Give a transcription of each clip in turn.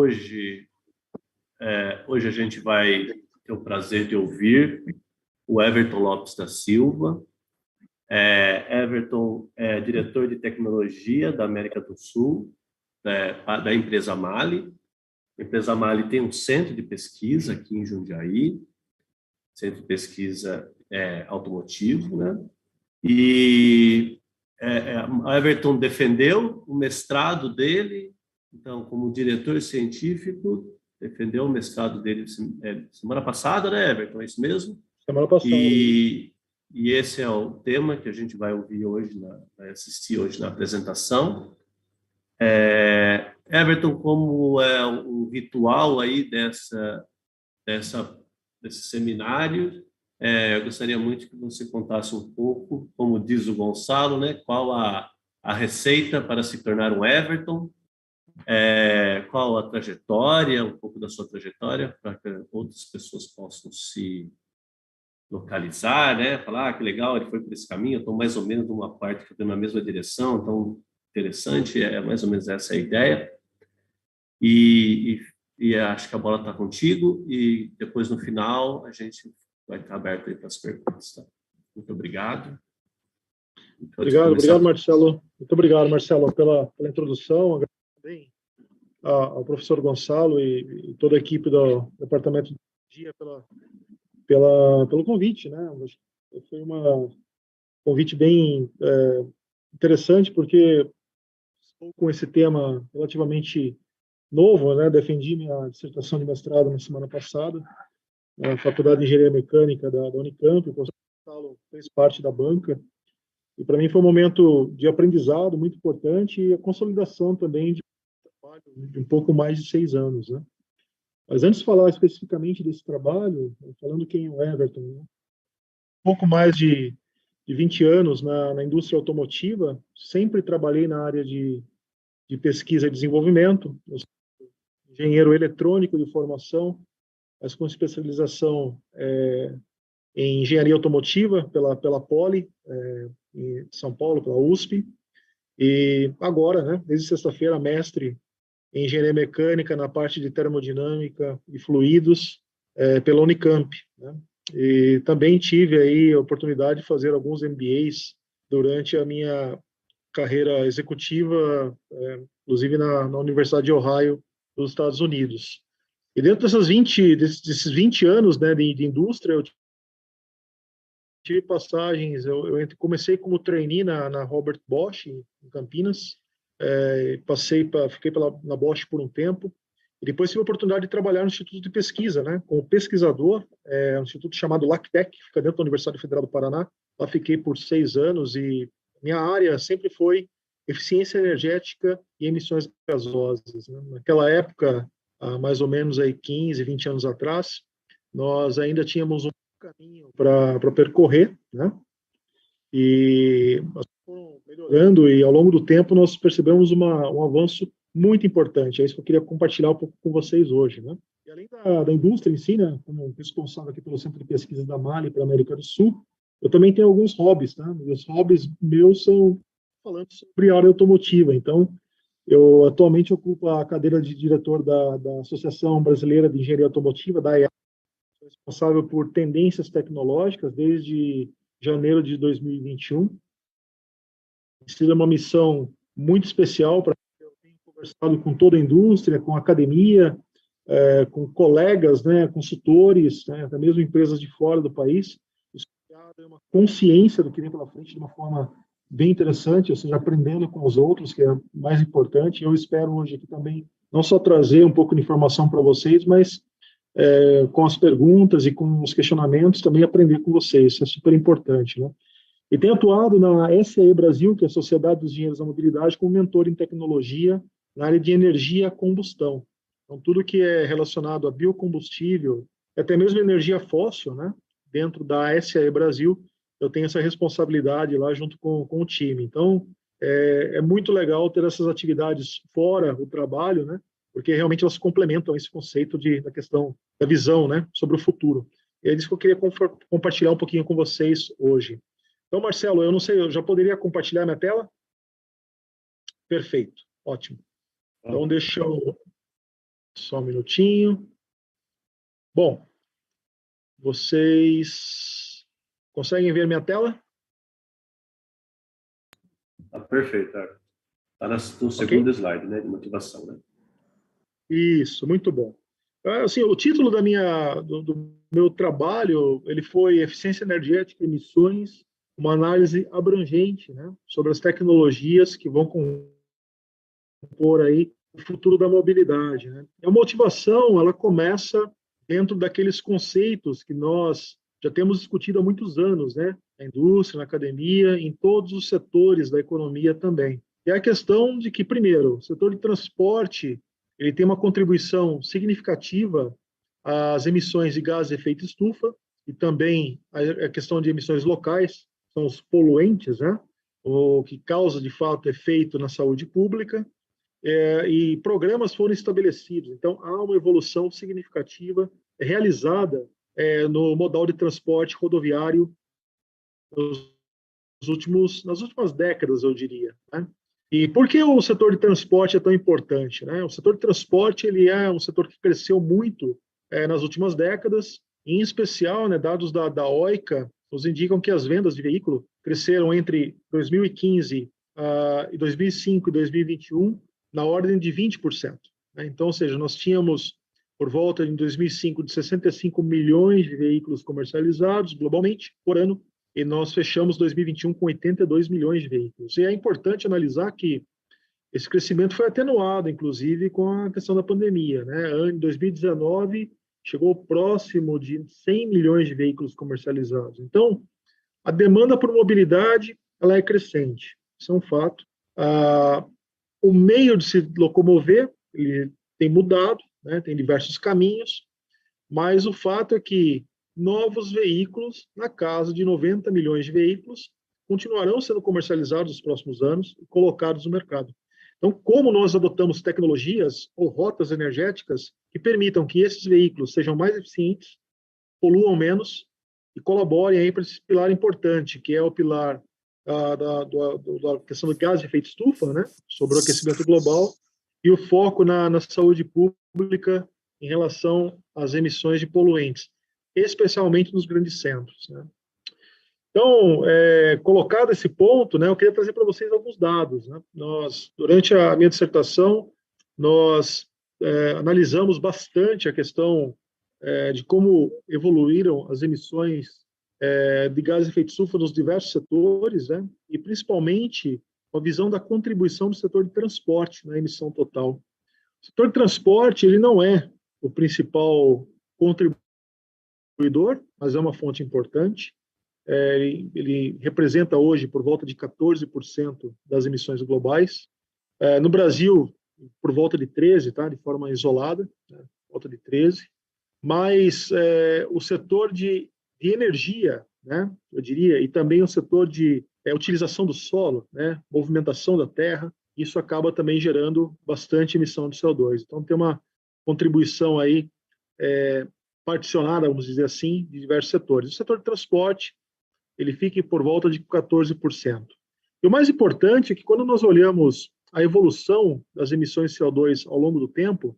hoje a gente vai ter o prazer de ouvir o Everton Lopes da Silva. Everton é diretor de tecnologia da América do Sul, da empresa Mali. A empresa Mali tem um centro de pesquisa aqui em Jundiaí, centro de pesquisa automotivo, né? E Everton defendeu o mestrado dele, então, como diretor científico, defendeu o mestrado dele semana passada, né, Everton? É isso mesmo? Semana passada. E esse é o tema que a gente vai ouvir hoje, vai assistir hoje na apresentação. Everton, como é o ritual aí desse seminário, eu gostaria muito que você contasse um pouco, como diz o Gonçalo, né, qual a receita para se tornar um Everton, qual a trajetória, um pouco da sua trajetória, para que outras pessoas possam se localizar, né, falar, que legal, ele foi por esse caminho, eu estou mais ou menos numa parte que eu estou na mesma direção, então interessante, mais ou menos essa a ideia. E acho que a bola está contigo, e depois no final a gente vai estar aberto aí para as perguntas. Tá? Muito obrigado. Obrigado, Marcelo. Muito obrigado, Marcelo, pela introdução. Agradeço também ao professor Gonçalo e toda a equipe do Departamento de Tecnologia pelo convite, né? Foi um convite bem interessante, porque estou com esse tema relativamente novo, né? Defendi minha dissertação de mestrado na semana passada, na Faculdade de Engenharia Mecânica da Unicamp. O professor Gonçalo fez parte da banca, e para mim foi um momento de aprendizado muito importante e a consolidação também de trabalho de um pouco mais de 6 anos, né? Mas antes de falar especificamente desse trabalho, falando quem é o Everton, né? Um pouco mais de 20 anos na indústria automotiva, sempre trabalhei na área de pesquisa e desenvolvimento. Eu sou engenheiro eletrônico de formação, mas com especialização em engenharia automotiva pela Poli, em São Paulo, pela USP. E agora, né, desde sexta-feira, mestre em engenharia mecânica na parte de termodinâmica e fluidos pela Unicamp, né? E também tive aí a oportunidade de fazer alguns MBAs durante a minha carreira executiva, inclusive na Universidade de Ohio, dos Estados Unidos. E dentro desses 20 anos, né, de indústria, eu tive passagens, comecei como trainee na Robert Bosch, em Campinas, fiquei na Bosch por um tempo, e depois tive a oportunidade de trabalhar no Instituto de Pesquisa, né, como pesquisador, um instituto chamado LACTEC, que fica dentro da Universidade Federal do Paraná. Lá fiquei por 6 anos, e minha área sempre foi eficiência energética e emissões gasosas, né? Naquela época, há mais ou menos aí 15, 20 anos atrás, nós ainda tínhamos um caminho para percorrer, né? E nós fomos melhorando, e ao longo do tempo nós percebemos um avanço muito importante. É isso que eu queria compartilhar um pouco com vocês hoje, né? E além da indústria em si, né, como responsável aqui pelo Centro de Pesquisa da Mali para a América do Sul, eu também tenho alguns hobbies, né? Os hobbies meus são falando sobre a área automotiva. Então, eu atualmente ocupo a cadeira de diretor da Associação Brasileira de Engenharia Automotiva, da AEA, responsável por tendências tecnológicas desde janeiro de 2021. Tem sido uma missão muito especial para mim. Eu tenho conversado com toda a indústria, com a academia, com colegas, né, consultores, né, até mesmo empresas de fora do país. Isso é uma consciência do que vem pela frente de uma forma bem interessante, ou seja, aprendendo com os outros, que é mais importante. Eu espero hoje aqui também não só trazer um pouco de informação para vocês, mas com as perguntas e com os questionamentos também aprender com vocês. Isso é super importante, né? E tenho atuado na SAE Brasil, que é a Sociedade dos Engenheiros da Mobilidade, como mentor em tecnologia na área de energia a combustão. Então, tudo que é relacionado a biocombustível, até mesmo energia fóssil, né? Dentro da SAE Brasil, eu tenho essa responsabilidade lá junto com o time. Então, é muito legal ter essas atividades fora o trabalho, né? Porque realmente elas complementam esse conceito da questão da visão, né? Sobre o futuro. E é isso que eu queria compartilhar um pouquinho com vocês hoje. Então, Marcelo, eu não sei, eu já poderia compartilhar minha tela? Perfeito, ótimo. Então, deixa eu Só um minutinho. Bom, vocês conseguem ver minha tela? Tá perfeito. Tá no segundo slide, né, de motivação, né? Isso, muito bom. Assim, o título do meu trabalho, ele foi Eficiência Energética e Emissões, uma análise abrangente, né, sobre as tecnologias que vão compor aí o futuro da mobilidade, né? A motivação, ela começa dentro daqueles conceitos que nós já temos discutido há muitos anos, né? Na indústria, na academia, em todos os setores da economia também. É a questão de que, primeiro, o setor de transporte ele tem uma contribuição significativa às emissões de gases de efeito estufa e também a questão de emissões locais, são os poluentes, né? O que causa, de fato, efeito na saúde pública, e programas foram estabelecidos. Então, há uma evolução significativa realizada no modal de transporte rodoviário nas últimas décadas, eu diria. Né? E por que o setor de transporte é tão importante? Né? O setor de transporte ele é um setor que cresceu muito nas últimas décadas, em especial, né, dados da OICA nos indicam que as vendas de veículo cresceram entre 2015 e 2005 e 2021 na ordem de 20%. Né? Então, ou seja, nós tínhamos por volta em 2005 de 65 milhões de veículos comercializados globalmente por ano, e nós fechamos 2021 com 82 milhões de veículos. E é importante analisar que esse crescimento foi atenuado, inclusive, com a questão da pandemia. Né? Em 2019, chegou próximo de 100 milhões de veículos comercializados. Então, a demanda por mobilidade ela é crescente, isso é um fato. O meio de se locomover ele tem mudado, né? Tem diversos caminhos, mas o fato é que novos veículos, na casa de 90 milhões de veículos, continuarão sendo comercializados nos próximos anos e colocados no mercado. Então, como nós adotamos tecnologias ou rotas energéticas que permitam que esses veículos sejam mais eficientes, poluam menos e colaborem aí para esse pilar importante, que é o pilar da questão do gás de efeito estufa, né, sobre o aquecimento global, e o foco na saúde pública em relação às emissões de poluentes, especialmente nos grandes centros. Né. Então, colocado esse ponto, né, eu queria trazer para vocês alguns dados. Né. Durante a minha dissertação, nós analisamos bastante a questão de como evoluíram as emissões de gases de efeito estufa nos diversos setores, né, e principalmente a visão da contribuição do setor de transporte na emissão total. O setor de transporte ele não é o principal contribuidor, mas é uma fonte importante. Ele representa hoje por volta de 14% das emissões globais. No Brasil, por volta de 13%, tá, de forma isolada, né, volta de 13%. Mas o setor de energia, né, eu diria, e também o setor de utilização do solo, né, movimentação da terra, isso acaba também gerando bastante emissão de CO2. Então, tem uma contribuição aí particionada, vamos dizer assim, de diversos setores. O setor de transporte, ele fica por volta de 14%. E o mais importante é que quando nós olhamos a evolução das emissões de CO2 ao longo do tempo,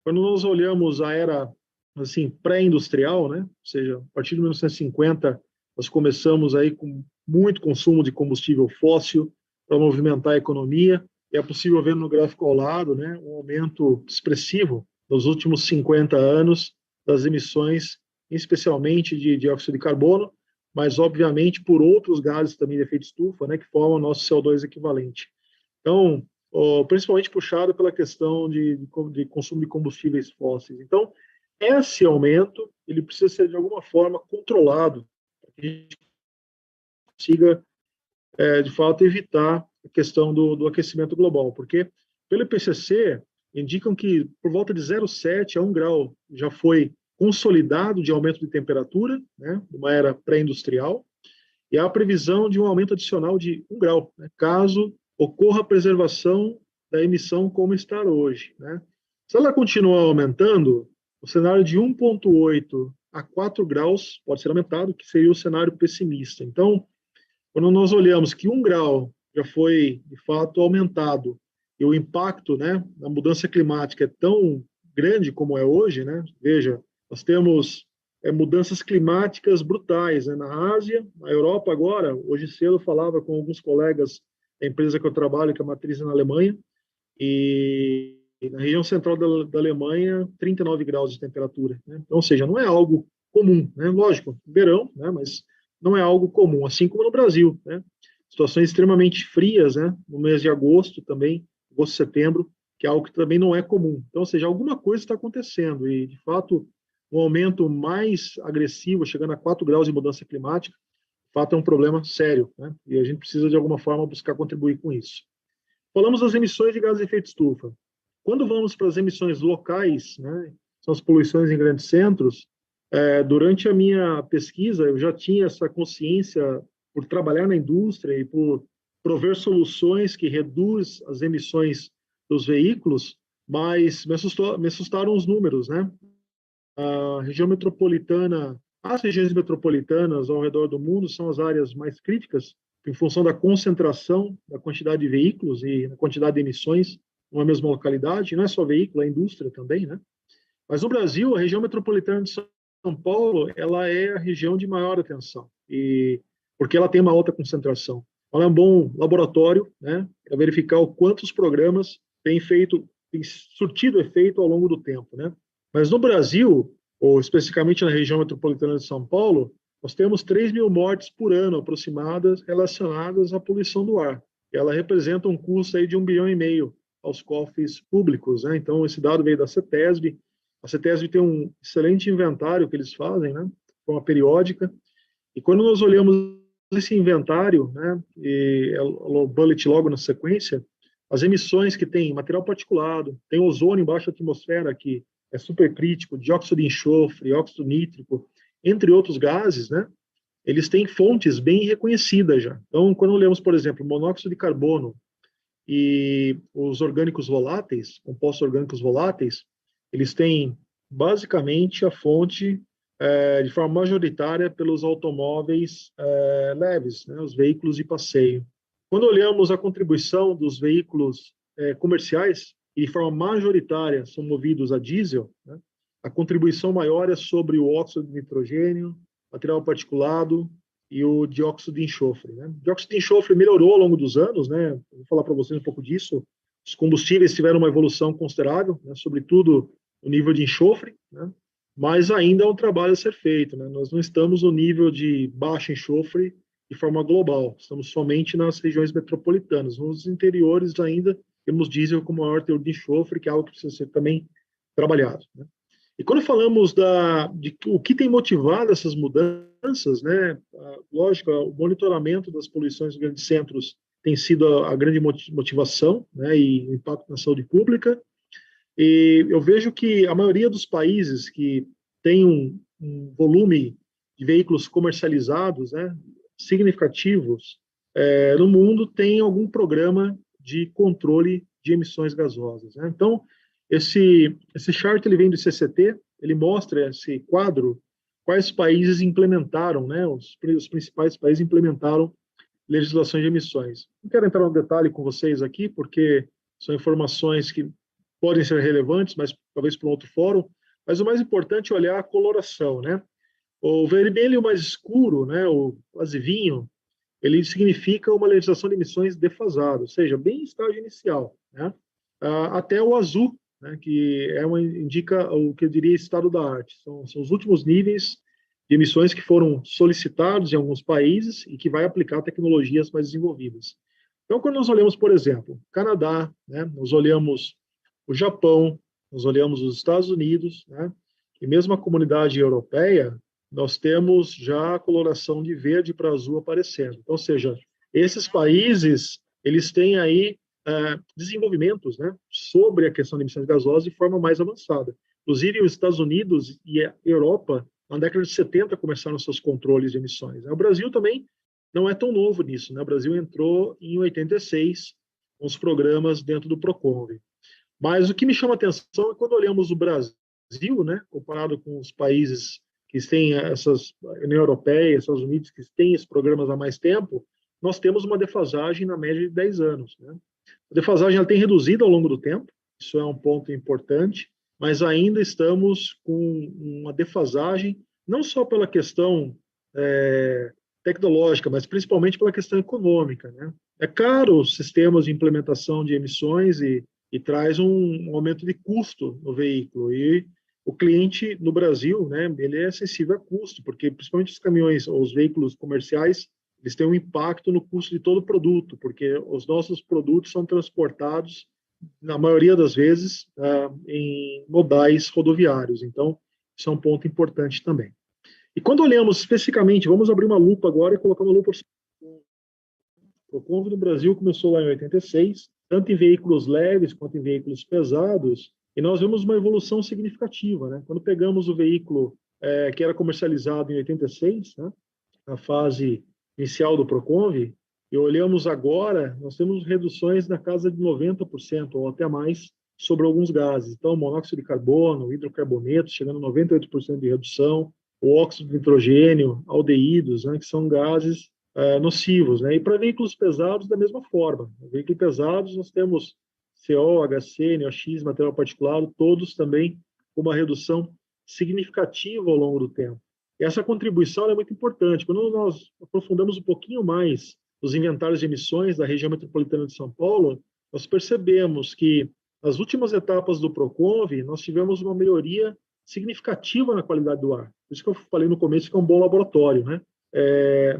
quando nós olhamos a era assim, pré-industrial, né? Ou seja, a partir de 1950, nós começamos aí com muito consumo de combustível fóssil para movimentar a economia. E é possível ver no gráfico ao lado, né, um aumento expressivo nos últimos 50 anos das emissões, especialmente de dióxido de carbono, mas, obviamente, por outros gases também de efeito estufa, né, que formam o nosso CO2 equivalente. Então, principalmente puxado pela questão de consumo de combustíveis fósseis. Então, esse aumento ele precisa ser de alguma forma controlado para que a gente consiga de fato evitar a questão do aquecimento global, porque pelo IPCC indicam que por volta de 0,7 a 1 grau já foi consolidado de aumento de temperatura, né, numa era pré-industrial, e há a previsão de um aumento adicional de 1 grau, né, caso ocorra a preservação da emissão como está hoje. Né. Se ela continuar aumentando, o cenário de 1,8 a 4 graus pode ser aumentado, que seria o cenário pessimista. Então, quando nós olhamos que 1 grau já foi, de fato, aumentado, e o impacto, né, na mudança climática é tão grande como é hoje, né? Veja, nós temos mudanças climáticas brutais, né? Na Ásia, na Europa agora. Hoje cedo eu falava com alguns colegas da empresa que eu trabalho, que é a matriz na Alemanha, e na região central da Alemanha, 39 graus de temperatura, né? Então, ou seja, não é algo comum, né? Lógico, verão, né? Mas não é algo comum, assim como no Brasil, né? Situações extremamente frias, né? No mês de agosto também, agosto, setembro, que é algo que também não é comum. Então, ou seja, alguma coisa está acontecendo e, de fato, um aumento mais agressivo, chegando a 4 graus de mudança climática, de fato é um problema sério, né? E a gente precisa, de alguma forma, buscar contribuir com isso. Falamos das emissões de gases de efeito estufa. Quando vamos para as emissões locais, né, são as poluições em grandes centros, durante a minha pesquisa, eu já tinha essa consciência por trabalhar na indústria e por prover soluções que reduz as emissões dos veículos, mas me assustaram os números, né? A região metropolitana, as regiões metropolitanas ao redor do mundo são as áreas mais críticas em função da concentração da quantidade de veículos e da quantidade de emissões numa mesma localidade. Não é só veículo, é indústria também, né? Mas no Brasil, a região metropolitana de São Paulo, ela é a região de maior atenção, e porque ela tem uma alta concentração. Ela é um bom laboratório, né, para verificar o quanto os programas têm surtido efeito ao longo do tempo, né? Mas no Brasil, ou especificamente na região metropolitana de São Paulo, nós temos 3 mil mortes por ano aproximadas relacionadas à poluição do ar. Ela representa um custo aí de 1,5 bilhão aos cofres públicos, né? Então, esse dado veio da CETESB. A CETESB tem um excelente inventário que eles fazem, né, de forma periódica, e quando nós olhamos esse inventário, né, e o bullet logo na sequência, as emissões que tem material particulado, tem ozônio em baixa atmosfera, que é super crítico, dióxido de enxofre, óxido nítrico, entre outros gases, né, eles têm fontes bem reconhecidas já. Então, quando olhamos, por exemplo, monóxido de carbono e os orgânicos voláteis, compostos orgânicos voláteis, eles têm basicamente a fonte de forma majoritária pelos automóveis leves, né, os veículos de passeio. Quando olhamos a contribuição dos veículos comerciais, e de forma majoritária são movidos a diesel, né, a contribuição maior é sobre o óxido de nitrogênio, material particulado e o dióxido de enxofre, né? O dióxido de enxofre melhorou ao longo dos anos, né? Vou falar para vocês um pouco disso. Os combustíveis tiveram uma evolução considerável, né? Sobretudo o nível de enxofre, né? Mas ainda há um trabalho a ser feito, né? Nós não estamos no nível de baixo enxofre de forma global, estamos somente nas regiões metropolitanas. Nos interiores ainda temos diesel com maior teor de enxofre, que é algo que precisa ser também trabalhado, né? E quando falamos de o que tem motivado essas mudanças, né? Lógico, o monitoramento das poluições em grandes centros tem sido a grande motivação, né? E o impacto na saúde pública. E eu vejo que a maioria dos países que tem um volume de veículos comercializados, né, significativos, no mundo tem algum programa de controle de emissões gasosas, né? Então, esse chart ele vem do CCT, ele mostra esse quadro, quais países implementaram, né, os principais países implementaram legislações de emissões. Não quero entrar no detalhe com vocês aqui, porque são informações que podem ser relevantes, mas talvez para um outro fórum, mas o mais importante é olhar a coloração, né? O vermelho mais escuro, né, o quase vinho, ele significa uma legislação de emissões defasada, ou seja, bem em estágio inicial, né? Até o azul, né, que indica o que eu diria estado da arte. São os últimos níveis de emissões que foram solicitados em alguns países e que vai aplicar tecnologias mais desenvolvidas. Então, quando nós olhamos, por exemplo, Canadá, né, nós olhamos o Japão, nós olhamos os Estados Unidos, né, e mesmo a comunidade europeia, nós temos já a coloração de verde para azul aparecendo. Então, ou seja, esses países, eles têm aí desenvolvimentos, né, sobre a questão de emissões gasosas de forma mais avançada. Inclusive, os Estados Unidos e a Europa, na década de 70, começaram seus controles de emissões. O Brasil também não é tão novo nisso, né? O Brasil entrou em 86 com os programas dentro do Proconv. Mas o que me chama a atenção é quando olhamos o Brasil, né, comparado com os países que têm essas, União Europeia, Estados Unidos, que têm esses programas há mais tempo, nós temos uma defasagem na média de 10 anos, né? A defasagem ela tem reduzido ao longo do tempo, isso é um ponto importante, mas ainda estamos com uma defasagem, não só pela questão tecnológica, mas principalmente pela questão econômica, né? É caro os sistemas de implementação de emissões e traz um aumento de custo no veículo. E o cliente no Brasil, né, ele é sensível a custo, porque principalmente os caminhões ou os veículos comerciais, eles têm um impacto no custo de todo o produto, porque os nossos produtos são transportados, na maioria das vezes, em modais rodoviários. Então, isso é um ponto importante também. E quando olhamos especificamente, vamos abrir uma lupa agora e colocar uma lupa. O Procon no Brasil começou lá em 86, tanto em veículos leves quanto em veículos pesados, e nós vemos uma evolução significativa, né? Quando pegamos o veículo que era comercializado em 86, né, na fase inicial do Proconv, e olhamos agora, nós temos reduções na casa de 90% ou até mais sobre alguns gases. Então, monóxido de carbono, hidrocarbonetos, chegando a 98% de redução, o óxido de nitrogênio, aldeídos, né, que são gases nocivos, né? E para veículos pesados, da mesma forma. Veículos pesados, nós temos CO, HC, NOx, material particulado, todos também com uma redução significativa ao longo do tempo. E essa contribuição é muito importante. Quando nós aprofundamos um pouquinho mais os inventários de emissões da região metropolitana de São Paulo, nós percebemos que nas últimas etapas do Proconv, nós tivemos uma melhoria significativa na qualidade do ar. Por isso que eu falei no começo que é um bom laboratório, né?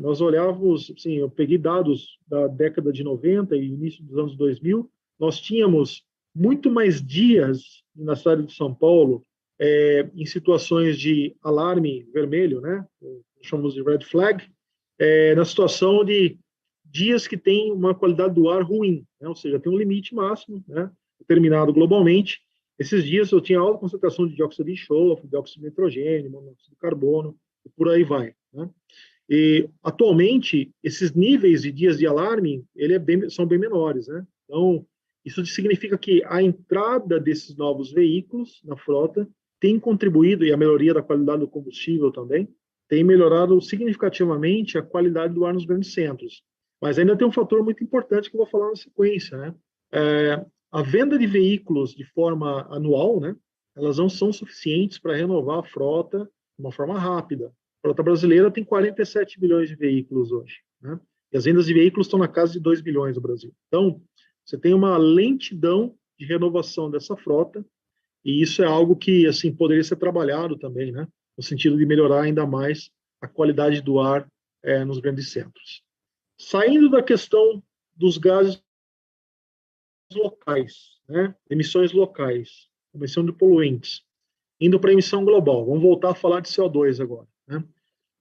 Nós olhávamos, assim, eu peguei dados da década de 90 e início dos anos 2000, nós tínhamos muito mais dias na cidade de São Paulo em situações de alarme vermelho, né? Chamamos de red flag, na situação de dias que tem uma qualidade do ar ruim, né? Ou seja, tem um limite máximo, né, determinado globalmente. Esses dias eu tinha alta concentração de dióxido de enxofre, dióxido de nitrogênio, monóxido de carbono, e por aí vai, né? E, atualmente, esses níveis de dias de alarme são bem menores, né? Então, isso significa que a entrada desses novos veículos na frota tem contribuído, e a melhoria da qualidade do combustível também, tem melhorado significativamente a qualidade do ar nos grandes centros. Mas ainda tem um fator muito importante que eu vou falar na sequência, né? A venda de veículos de forma anual, né? Elas não são suficientes para renovar a frota de uma forma rápida. A frota brasileira tem 47 milhões de veículos hoje, né? E as vendas de veículos estão na casa de 2 milhões no Brasil. Então, você tem uma lentidão de renovação dessa frota, e isso é algo que, assim, poderia ser trabalhado também, né? No sentido de melhorar ainda mais a qualidade do ar nos grandes centros. Saindo da questão dos gases locais, né? Emissões locais, emissão de poluentes, indo para a emissão global. Vamos voltar a falar de CO2 agora, né?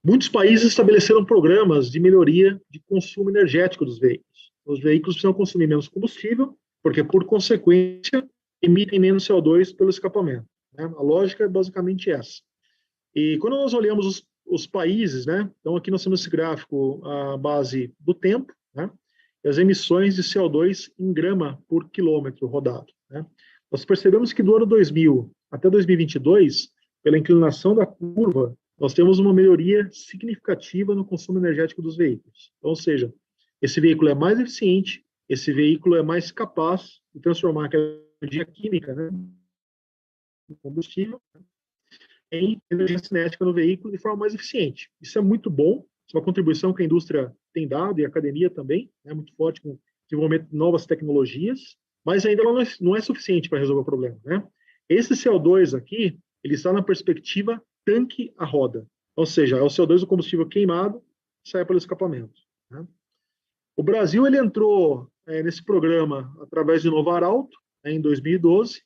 Muitos países estabeleceram programas de melhoria de consumo energético dos veículos. Os veículos precisam consumir menos combustível, porque, por consequência, emitem menos CO2 pelo escapamento, né? A lógica é basicamente essa. E quando nós olhamos os países, né? Então, aqui nós temos esse gráfico à base do tempo, né? E as emissões de CO2 em grama por quilômetro rodado, né? Nós percebemos que do ano 2000 até 2022, pela inclinação da curva, nós temos uma melhoria significativa no consumo energético dos veículos. Então, ou seja, esse veículo é mais eficiente, esse veículo é mais capaz de transformar aquela energia química, né, em combustível, em energia cinética no veículo de forma mais eficiente. Isso é muito bom, isso é uma contribuição que a indústria tem dado e a academia também, é muito forte com o desenvolvimento de novas tecnologias, mas ainda não é suficiente para resolver o problema, né? Esse CO2 aqui, ele está na perspectiva tanque a roda, ou seja, é o CO2 do combustível queimado que sai pelo escapamento, né? O Brasil ele entrou nesse programa através de Novo Arauto, em 2012.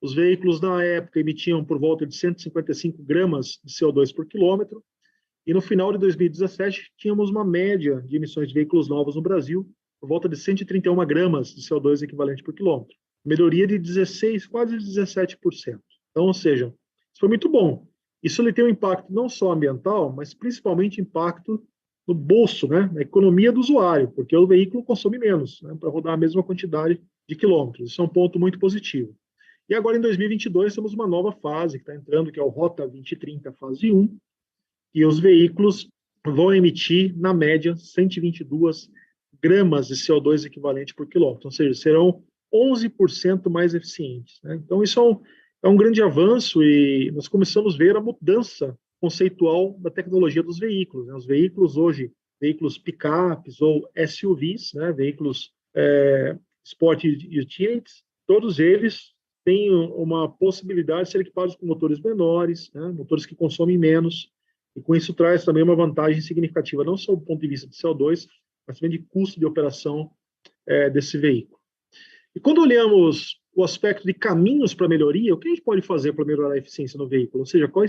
Os veículos na época emitiam por volta de 155 gramas de CO2 por quilômetro, e no final de 2017 tínhamos uma média de emissões de veículos novos no Brasil por volta de 131 gramas de CO2 equivalente por quilômetro, melhoria de 16, quase 17%. Então, ou seja, isso foi muito bom. Isso ele tem um impacto não só ambiental, mas principalmente impacto no bolso, né, na economia do usuário, porque o veículo consome menos, né, para rodar a mesma quantidade de quilômetros. Isso é um ponto muito positivo. E agora, em 2022, temos uma nova fase que está entrando, que é o Rota 2030, fase 1, e os veículos vão emitir, na média, 122 gramas de CO2 equivalente por quilômetro, ou seja, serão 11% mais eficientes, né? Então, isso é um grande avanço e nós começamos a ver a mudança conceitual da tecnologia dos veículos, né? Os veículos hoje, veículos picapes ou SUVs, né? Veículos Sport Utilities, todos eles têm uma possibilidade de ser equipados com motores menores, né? Motores que consomem menos, e com isso traz também uma vantagem significativa, não só do ponto de vista de CO2, mas também de custo de operação desse veículo. E quando olhamos o aspecto de caminhos para melhoria, o que a gente pode fazer para melhorar a eficiência no veículo? Ou seja, qual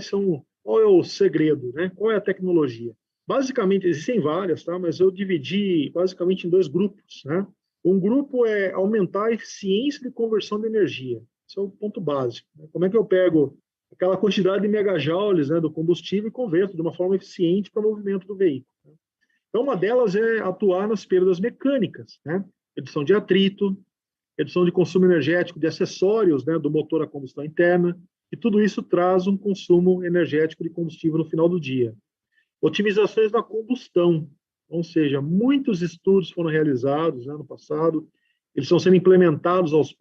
é o segredo, né? Qual é a tecnologia? Basicamente, existem várias, tá? Mas eu dividi basicamente em 2 grupos, né? Um grupo é aumentar a eficiência de conversão de energia. Esse é o ponto básico, né? Como é que eu pego aquela quantidade de megajoules, né, do combustível e converto de uma forma eficiente para o movimento do veículo, né? Então, uma delas é atuar nas perdas mecânicas, né? Redução de atrito, redução de consumo energético de acessórios, né, do motor a combustão interna, e tudo isso traz um consumo energético de combustível no final do dia. Otimizações da combustão, ou seja, muitos estudos foram realizados, né, no passado, eles estão sendo implementados aos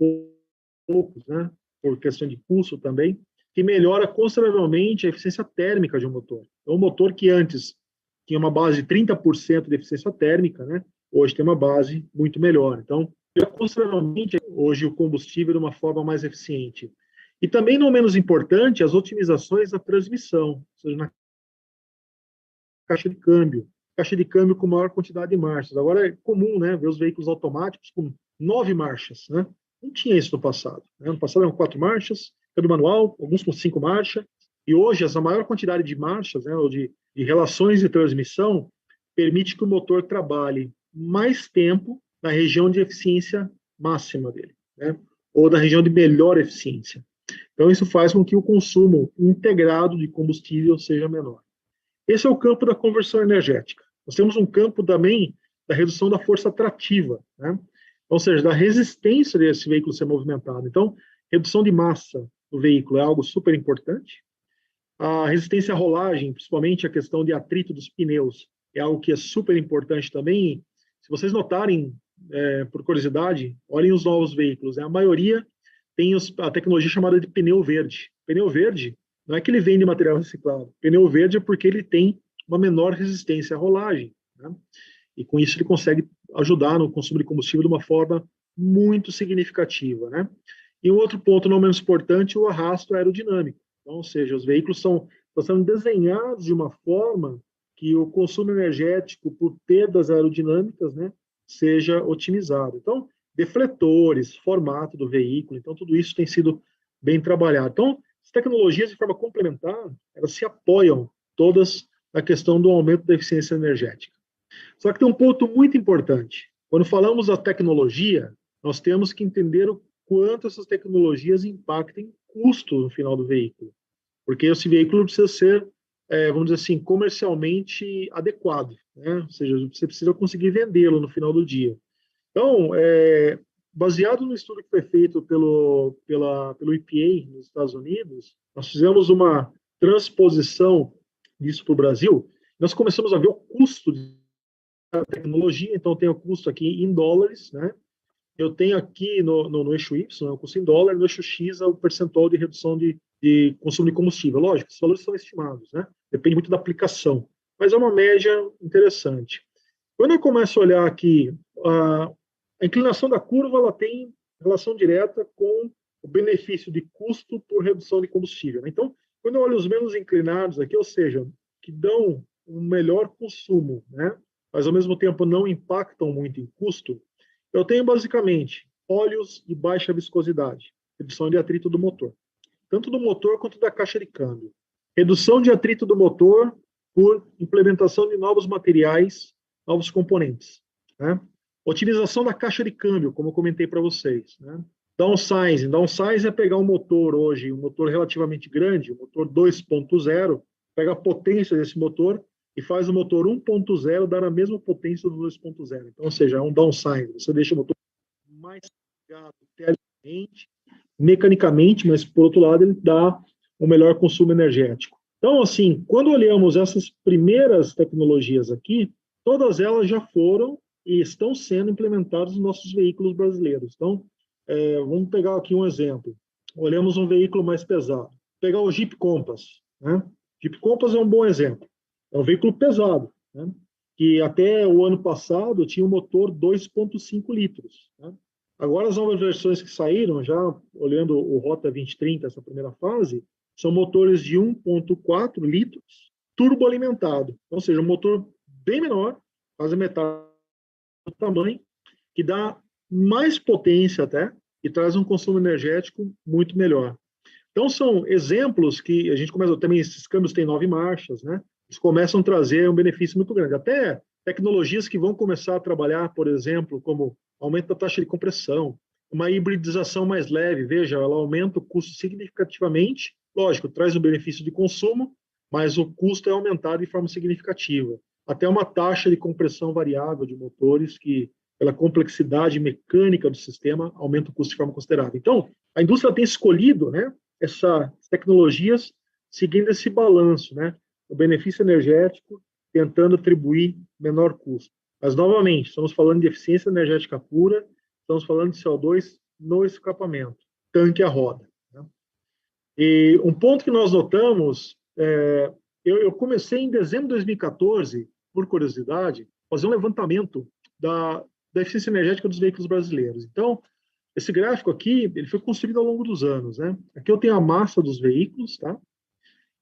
poucos, né, por questão de custo também, que melhora consideravelmente a eficiência térmica de um motor. Então, um motor que antes tinha uma base de 30% de eficiência térmica, né, hoje tem uma base muito melhor. Então, consideravelmente hoje o combustível de uma forma mais eficiente. E também, não menos importante, as otimizações da transmissão, ou seja, na caixa de câmbio. Caixa de câmbio com maior quantidade de marchas. Agora é comum, né, ver os veículos automáticos com 9 marchas, né? Não tinha isso no passado, né? No passado eram 4 marchas, câmbio manual, alguns com 5 marchas, e hoje essa maior quantidade de marchas, né, ou de relações de transmissão, permite que o motor trabalhe mais tempo na região de eficiência máxima dele, né? Ou na região de melhor eficiência. Então, isso faz com que o consumo integrado de combustível seja menor. Esse é o campo da conversão energética. Nós temos um campo também da redução da força atrativa, né? Ou seja, da resistência desse veículo ser movimentado. Então, redução de massa do veículo é algo super importante. A resistência à rolagem, principalmente a questão de atrito dos pneus, é algo que é super importante também. Se vocês notarem, por curiosidade, olhem os novos veículos, né? A maioria tem a tecnologia chamada de pneu verde. Pneu verde não é que ele vem de material reciclado. Pneu verde é porque ele tem uma menor resistência à rolagem, né? E com isso ele consegue ajudar no consumo de combustível de uma forma muito significativa, né? E um outro ponto não menos importante, o arrasto aerodinâmico. Então, ou seja, os veículos estão sendo desenhados de uma forma que o consumo energético por perdas aerodinâmicas, né, seja otimizado. Então, defletores, formato do veículo, então tudo isso tem sido bem trabalhado. Então, as tecnologias de forma complementar, elas se apoiam todas na questão do aumento da eficiência energética. Só que tem um ponto muito importante. Quando falamos da tecnologia, nós temos que entender o quanto essas tecnologias impactam o custo no final do veículo. Porque esse veículo precisa ser, vamos dizer assim, comercialmente adequado, né? Ou seja, você precisa conseguir vendê-lo no final do dia. Então, baseado no estudo que foi feito pelo EPA nos Estados Unidos, nós fizemos uma transposição disso para o Brasil. Nós começamos a ver o custo da tecnologia, então tem o custo aqui em dólares, né? Eu tenho aqui no eixo Y, o custo em dólar, no eixo X é o percentual de redução de consumo de combustível. Lógico, os valores são estimados, né? Depende muito da aplicação, mas é uma média interessante. Quando eu começo a olhar aqui, a inclinação da curva ela tem relação direta com o benefício de custo por redução de combustível, né? Então, quando eu olho os menos inclinados aqui, ou seja, que dão um melhor consumo, né? Mas ao mesmo tempo não impactam muito em custo, eu tenho basicamente óleos de baixa viscosidade, redução de atrito do motor, tanto do motor quanto da caixa de câmbio. Redução de atrito do motor por implementação de novos materiais, novos componentes, né? Otimização da caixa de câmbio, como eu comentei para vocês, né? Downsizing. Downsizing é pegar um motor hoje, um motor relativamente grande, um motor 2.0, pega a potência desse motor e faz o motor 1.0 dar a mesma potência do 2.0. Então, ou seja, é um downsizing. Você deixa o motor mais carregado termicamente, mecanicamente, mas, por outro lado, ele dá um melhor consumo energético. Então, assim, quando olhamos essas primeiras tecnologias aqui, todas elas já foram e estão sendo implementadas nos nossos veículos brasileiros. Então, vamos pegar aqui um exemplo. olhamos um veículo mais pesado. Pegar o Jeep Compass, né? Jeep Compass é um bom exemplo. É um veículo pesado, né? Que até o ano passado tinha um motor 2,5 litros. Né? Agora, as novas versões que saíram, já olhando o Rota 2030, essa primeira fase, são motores de 1,4 litros, turboalimentado. Ou seja, um motor bem menor, quase metade do tamanho, que dá mais potência até, e traz um consumo energético muito melhor. Então, são exemplos que a gente começa, também esses câmbios têm 9 marchas, né? Eles começam a trazer um benefício muito grande. Até tecnologias que vão começar a trabalhar, por exemplo, como aumento da taxa de compressão, uma hibridização mais leve, veja, ela aumenta o custo significativamente, lógico, traz um benefício de consumo, mas o custo é aumentado de forma significativa. Até uma taxa de compressão variável de motores que, pela complexidade mecânica do sistema, aumenta o custo de forma considerável. Então, a indústria tem escolhido, né, essas tecnologias seguindo esse balanço, né? O benefício energético tentando atribuir menor custo. Mas, novamente, estamos falando de eficiência energética pura, estamos falando de CO2 no escapamento, tanque à roda. Né? E um ponto que nós notamos, eu comecei em dezembro de 2014, por curiosidade, fazer um levantamento da eficiência energética dos veículos brasileiros. Então, esse gráfico aqui, ele foi construído ao longo dos anos, né? Aqui eu tenho a massa dos veículos, tá?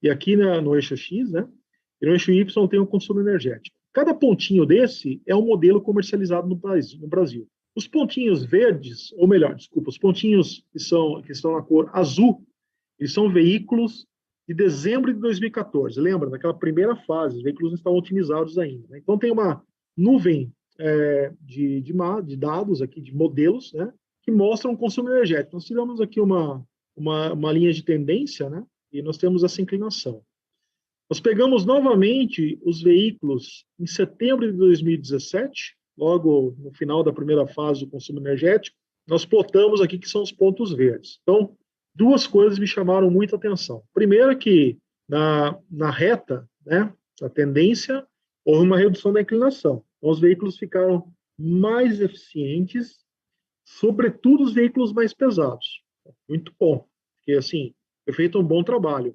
E aqui no eixo X, né? E no eixo Y tem o consumo energético. Cada pontinho desse é um modelo comercializado no Brasil. Os pontinhos verdes, ou melhor, desculpa, os pontinhos que estão na cor azul, eles são veículos de dezembro de 2014. Lembra, naquela primeira fase, os veículos não estavam otimizados ainda. Né? Então tem uma nuvem de dados aqui, de modelos, né? Que mostram o consumo energético. Nós tiramos aqui uma linha de tendência, né? E nós temos essa inclinação. Nós pegamos novamente os veículos em setembro de 2017, logo no final da primeira fase do consumo energético, nós plotamos aqui que são os pontos verdes. Então, duas coisas me chamaram muita atenção. Primeiro que na reta, né, a tendência, houve uma redução da inclinação. Então, os veículos ficaram mais eficientes, sobretudo os veículos mais pesados. Muito bom, porque assim, foi feito um bom trabalho.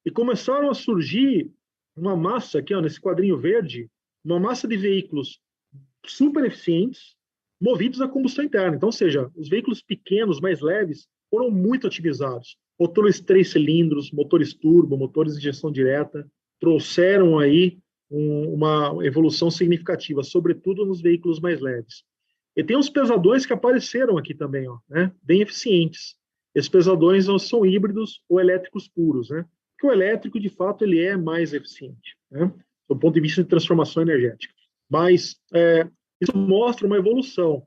E começaram a surgir uma massa aqui, ó, nesse quadrinho verde, uma massa de veículos super eficientes, movidos a combustão interna. Então, ou seja, os veículos pequenos, mais leves, foram muito otimizados. Motores 3 cilindros, motores turbo, motores de injeção direta, trouxeram aí uma evolução significativa, sobretudo nos veículos mais leves. E tem uns pesadões que apareceram aqui também, ó, né? Bem eficientes. Esses pesadões são híbridos ou elétricos puros, né? Porque o elétrico, de fato, ele é mais eficiente, né? Do ponto de vista de transformação energética. Mas isso mostra uma evolução.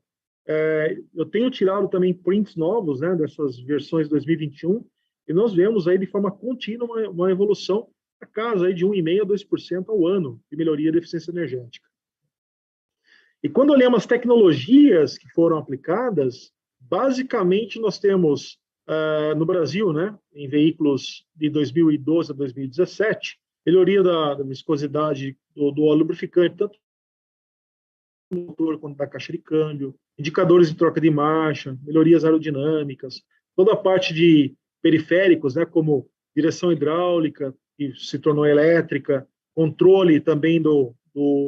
Eu tenho tirado também prints novos, né, dessas versões 2021, e nós vemos aí de forma contínua uma evolução a casa aí de 1,5% a 2% ao ano de melhoria da eficiência energética. E quando olhamos as tecnologias que foram aplicadas, basicamente nós temos no Brasil, né, em veículos de 2012 a 2017, melhoria da viscosidade do óleo lubrificante, tanto do motor quanto da caixa de câmbio, indicadores de troca de marcha, melhorias aerodinâmicas, toda a parte de periféricos, né, como direção hidráulica, que se tornou elétrica, controle também do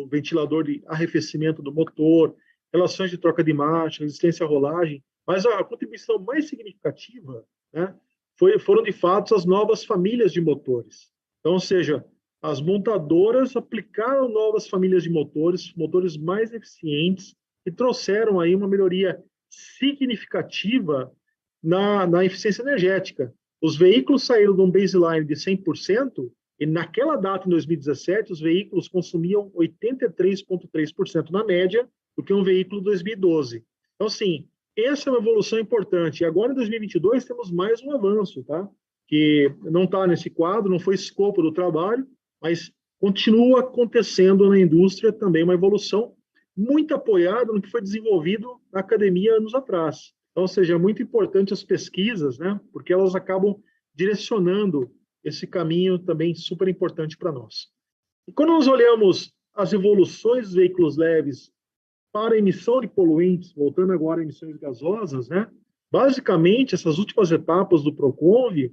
ventilador de arrefecimento do motor, relações de troca de marcha, resistência à rolagem, mas a contribuição mais significativa, né, foram de fato as novas famílias de motores. Então, ou seja, as montadoras aplicaram novas famílias de motores mais eficientes, e trouxeram aí uma melhoria significativa na eficiência energética. Os veículos saíram de um baseline de 100%, e naquela data, em 2017, os veículos consumiam 83,3% na média do que um veículo de 2012. Então, assim, essa é uma evolução importante. E agora, em 2022, temos mais um avanço, tá? Que não está nesse quadro, não foi escopo do trabalho, mas continua acontecendo na indústria também uma evolução muito apoiada no que foi desenvolvido na academia anos atrás. Então, ou seja, é muito importante as pesquisas, né? Porque elas acabam direcionando esse caminho também super importante para nós. E quando nós olhamos as evoluções dos veículos leves para a emissão de poluentes, voltando agora a emissões gasosas, né? Basicamente, essas últimas etapas do Proconv,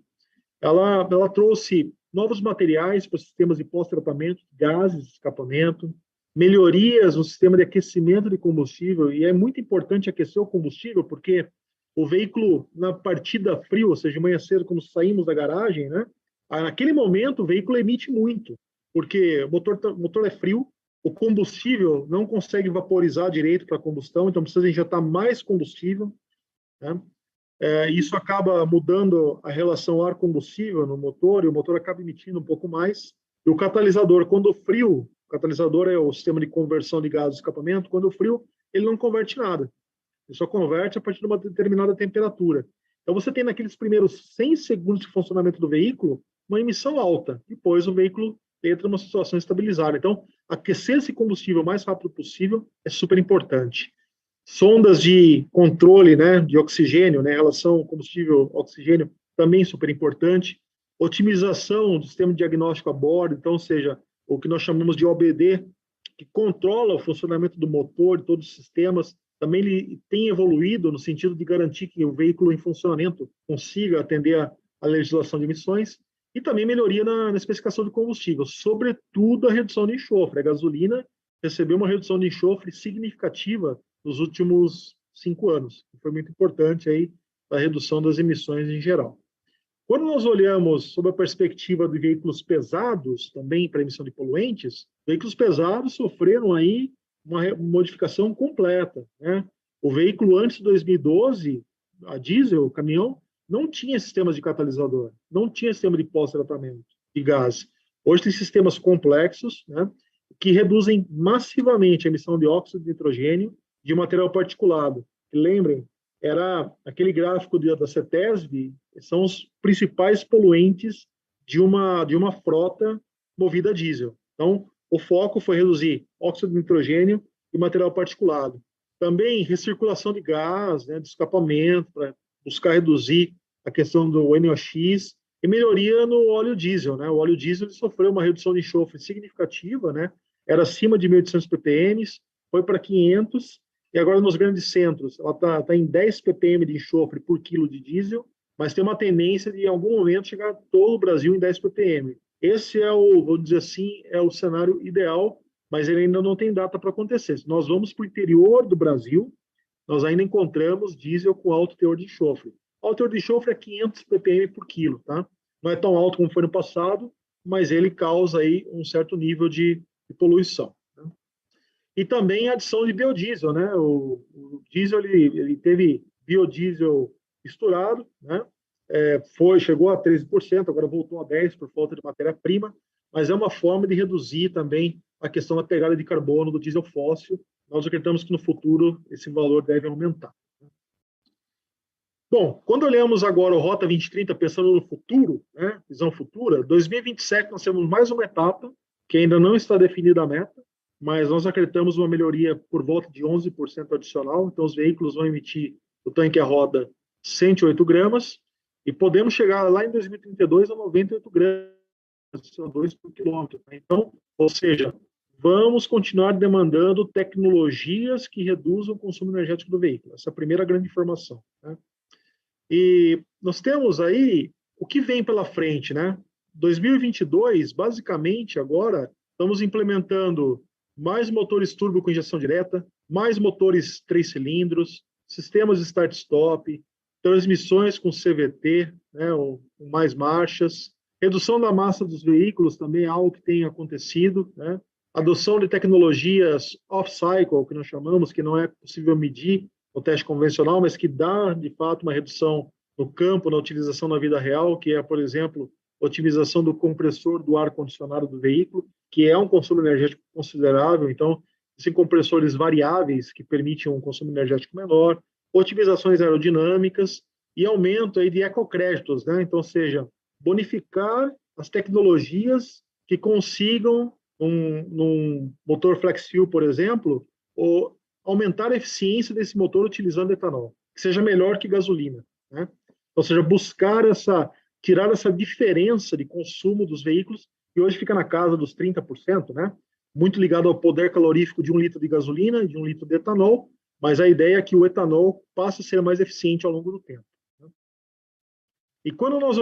ela trouxe novos materiais para sistemas de pós-tratamento, gases de escapamento, melhorias no sistema de aquecimento de combustível, e é muito importante aquecer o combustível, porque o veículo, na partida frio, ou seja, de manhã cedo, quando saímos da garagem, né, naquele momento o veículo emite muito, porque o motor é frio, o combustível não consegue vaporizar direito para a combustão, então precisa injetar mais combustível, né? Isso acaba mudando a relação ar-combustível no motor, e o motor acaba emitindo um pouco mais. E o catalisador, quando frio, o catalisador é o sistema de conversão de gás de escapamento, quando frio, ele não converte nada. Ele só converte a partir de uma determinada temperatura. Então, você tem naqueles primeiros 100 segundos de funcionamento do veículo uma emissão alta. Depois, o veículo entra numa situação estabilizada. Então, aquecer esse combustível o mais rápido possível é super importante. Sondas de controle, né, de oxigênio, né, relação combustível-oxigênio, também super importante. Otimização do sistema de diagnóstico a bordo, então, ou seja, o que nós chamamos de OBD, que controla o funcionamento do motor e todos os sistemas, também ele tem evoluído no sentido de garantir que o veículo em funcionamento consiga atender a legislação de emissões, e também melhoria na especificação de combustível, sobretudo a redução de enxofre. A gasolina recebeu uma redução de enxofre significativa nos últimos 5 anos, que foi muito importante aí para a redução das emissões em geral. Quando nós olhamos sob a perspectiva de veículos pesados, também para emissão de poluentes, veículos pesados sofreram aí uma modificação completa, né? O veículo antes de 2012, a diesel, o caminhão, não tinha sistemas de catalisador, não tinha sistema de pós-tratamento de gás. Hoje tem sistemas complexos, né, que reduzem massivamente a emissão de óxido de nitrogênio de material particulado. E lembrem, era aquele gráfico da CETESB, são os principais poluentes de uma frota movida a diesel. Então, o foco foi reduzir óxido de nitrogênio e material particulado. Também recirculação de gás, né, de escapamento, para buscar reduzir a questão do NOx, e melhoria no óleo diesel, né? O óleo diesel sofreu uma redução de enxofre significativa, né? Era acima de 1.800 ppm, foi para 500, e agora nos grandes centros ela tá em 10 ppm de enxofre por quilo de diesel, mas tem uma tendência de, em algum momento, chegar a todo o Brasil em 10 ppm. Esse é vou dizer assim, é o cenário ideal, mas ele ainda não tem data para acontecer. Se nós vamos para o interior do Brasil, nós ainda encontramos diesel com alto teor de enxofre. O alto teor de enxofre é 500 ppm por quilo, tá? Não é tão alto como foi no passado, mas ele causa aí um certo nível de poluição. Né? E também a adição de biodiesel, né? O diesel, ele teve biodiesel misturado, né? Chegou a 13%, agora voltou a 10% por falta de matéria-prima, mas é uma forma de reduzir também a questão da pegada de carbono do diesel fóssil. Nós acreditamos que no futuro esse valor deve aumentar. Bom, quando olhamos agora o Rota 2030, pensando no futuro, né, visão futura, 2027 nós temos mais uma etapa, que ainda não está definida a meta, mas nós acreditamos uma melhoria por volta de 11% adicional, então os veículos vão emitir o tanque a roda 108 gramas, e podemos chegar lá em 2032 a 98 gramas de CO2 por quilômetro. Então, ou seja, vamos continuar demandando tecnologias que reduzam o consumo energético do veículo. Essa é a primeira grande informação, né? E nós temos aí o que vem pela frente, né? 2022, basicamente, agora, estamos implementando mais motores turbo com injeção direta, mais motores 3 cilindros, sistemas de start-stop, transmissões com CVT, né, ou mais marchas, redução da massa dos veículos também é algo que tem acontecido, né? Adoção de tecnologias off-cycle, que nós chamamos, que não é possível medir no teste convencional, mas que dá, de fato, uma redução no campo, na utilização na vida real, que é, por exemplo, a otimização do compressor do ar-condicionado do veículo, que é um consumo energético considerável. Então, existem compressores variáveis que permitem um consumo energético menor, otimizações aerodinâmicas e aumento aí de ecocréditos, né? Então, ou seja, bonificar as tecnologias que consigam, num motor flex fuel, por exemplo, ou aumentar a eficiência desse motor utilizando etanol, que seja melhor que gasolina, né? Ou seja, tirar essa diferença de consumo dos veículos, que hoje fica na casa dos 30%, né? Muito ligado ao poder calorífico de 1 litro de gasolina e de 1 litro de etanol, mas a ideia é que o etanol passe a ser mais eficiente ao longo do tempo. E quando nós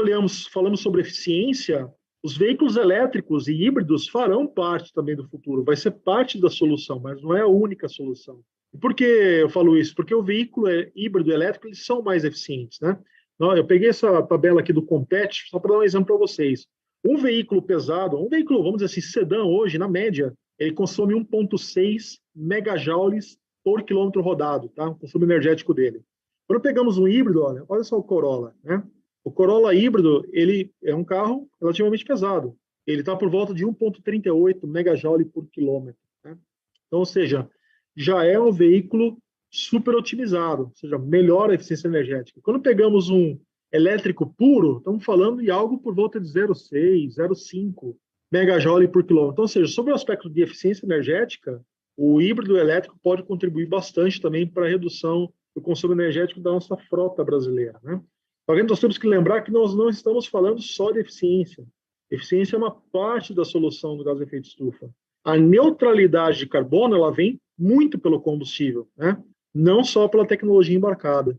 falamos sobre eficiência, os veículos elétricos e híbridos farão parte também do futuro, vai ser parte da solução, mas não é a única solução. E por que eu falo isso? Porque o veículo híbrido e elétrico, eles são mais eficientes, né? Eu peguei essa tabela aqui do Compete, só para dar um exemplo para vocês. Um veículo pesado, um veículo, vamos dizer assim, sedã hoje, na média, ele consome 1,6 megajoules por quilômetro rodado, tá? O consumo energético dele. Quando pegamos um híbrido, olha só o Corolla, né? O Corolla híbrido, ele é um carro relativamente pesado. Ele está por volta de 1,38 megajoule por quilômetro, né? Então, ou seja, já é um veículo super otimizado, ou seja, melhora a eficiência energética. Quando pegamos um elétrico puro, estamos falando de algo por volta de 0,6, 0,5 megajoule por quilômetro. Então, ou seja, sobre o aspecto de eficiência energética, o híbrido elétrico pode contribuir bastante também para a redução do consumo energético da nossa frota brasileira, né? Porém, nós temos que lembrar que nós não estamos falando só de eficiência. Eficiência é uma parte da solução do gás de efeito estufa. A neutralidade de carbono, ela vem muito pelo combustível, né? Não só pela tecnologia embarcada.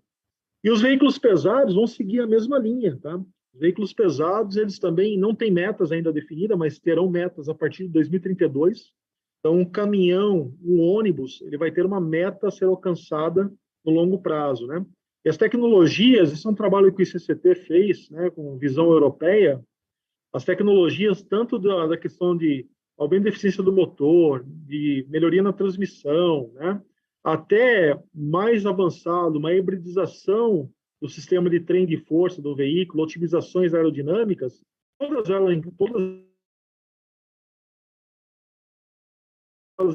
E os veículos pesados vão seguir a mesma linha, tá? Os veículos pesados, eles também não têm metas ainda definidas, mas terão metas a partir de 2032. Então, um caminhão, um ônibus, ele vai ter uma meta a ser alcançada no longo prazo, né? E as tecnologias, esse é um trabalho que o ICCT fez, né, com visão europeia, as tecnologias, tanto da questão de aumento da eficiência do motor, de melhoria na transmissão, né, até mais avançado, uma hibridização do sistema de trem de força do veículo, otimizações aerodinâmicas, todas elas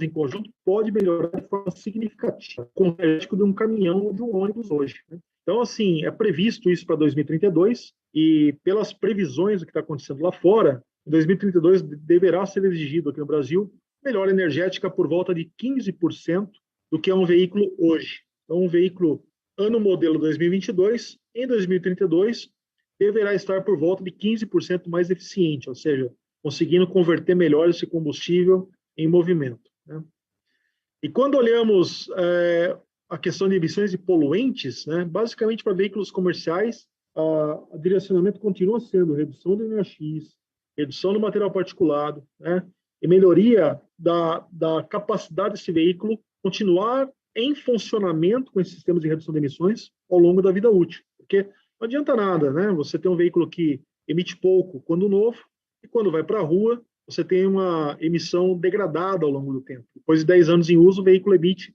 em conjunto pode melhorar de forma significativa com o energético de um caminhão ou de um ônibus hoje, né? Então, assim, é previsto isso para 2032 e pelas previsões do que está acontecendo lá fora, em 2032 deverá ser exigido aqui no Brasil melhora energética por volta de 15% do que é um veículo hoje. Então, um veículo ano modelo 2022, em 2032, deverá estar por volta de 15% mais eficiente, ou seja, conseguindo converter melhor esse combustível em movimento, né? E quando olhamos a questão de emissões de poluentes, né, basicamente para veículos comerciais, o direcionamento continua sendo redução do NOx, redução do material particulado, né, e melhoria da capacidade desse veículo continuar em funcionamento com esses sistemas de redução de emissões ao longo da vida útil. Porque não adianta nada, né, você ter um veículo que emite pouco quando novo e quando vai para a rua, você tem uma emissão degradada ao longo do tempo. Depois de 10 anos em uso, o veículo emite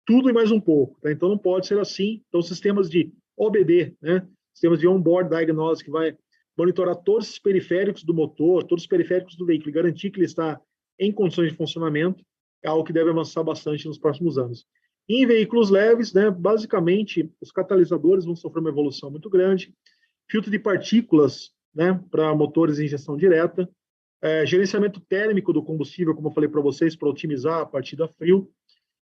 tudo e mais um pouco, tá? Então não pode ser assim. Então, sistemas de OBD, né? Sistemas de On-Board Diagnostic, que vai monitorar todos os periféricos do motor, todos os periféricos do veículo e garantir que ele está em condições de funcionamento, é algo que deve avançar bastante nos próximos anos. E em veículos leves, né, basicamente, os catalisadores vão sofrer uma evolução muito grande, filtro de partículas, né, para motores em injeção direta, gerenciamento térmico do combustível, como eu falei para vocês, para otimizar a partida frio,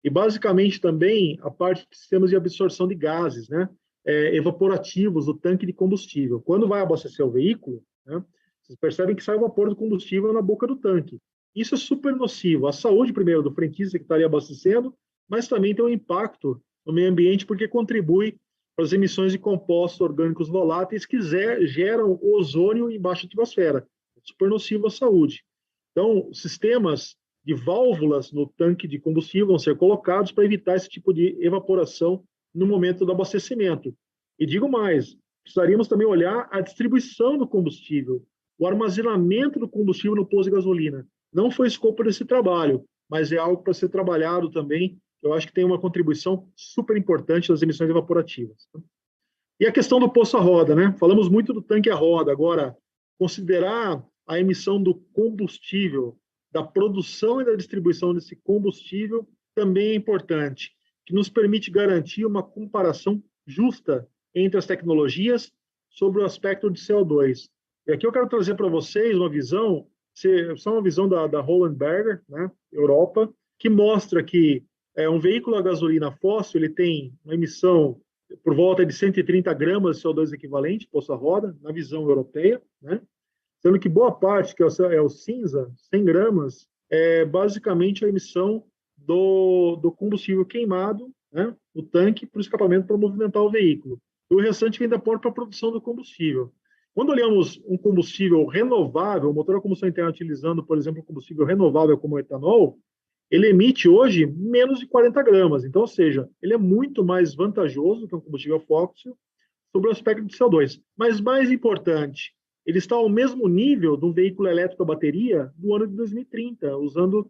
e basicamente também a parte de sistemas de absorção de gases, né, evaporativos do tanque de combustível. Quando vai abastecer o veículo, né, vocês percebem que sai o vapor do combustível na boca do tanque. Isso é super nocivo. A saúde, primeiro, do frentista que estaria abastecendo, mas também tem um impacto no meio ambiente, porque contribui para as emissões de compostos orgânicos voláteis que geram ozônio em baixa atmosfera. Super nocivo à saúde. Então, sistemas de válvulas no tanque de combustível vão ser colocados para evitar esse tipo de evaporação no momento do abastecimento. E digo mais, precisaríamos também olhar a distribuição do combustível, o armazenamento do combustível no posto de gasolina. Não foi escopo desse trabalho, mas é algo para ser trabalhado também. Eu acho que tem uma contribuição super importante nas emissões evaporativas. E a questão do poço à roda, né? Falamos muito do tanque à roda. Agora, considerar a emissão do combustível, da produção e da distribuição desse combustível também é importante, que nos permite garantir uma comparação justa entre as tecnologias sobre o aspecto de CO2. E aqui eu quero trazer para vocês uma visão, só uma visão da Roland Berger, né, Europa, que mostra que um veículo a gasolina fóssil ele tem uma emissão por volta de 130 gramas de CO2 equivalente, poço à roda, na visão europeia, né? Sendo que boa parte, que é o cinza, 100 gramas, é basicamente a emissão do combustível queimado né, no tanque para o escapamento para movimentar o veículo. E o restante vem da porta para a produção do combustível. Quando olhamos um combustível renovável, o motor a combustão interna utilizando, por exemplo, um combustível renovável como o etanol, ele emite hoje menos de 40 gramas. Então, ou seja, ele é muito mais vantajoso que um combustível fóssil sobre o aspecto de CO2. Mas mais importante, ele está ao mesmo nível de um veículo elétrico a bateria do ano de 2030, usando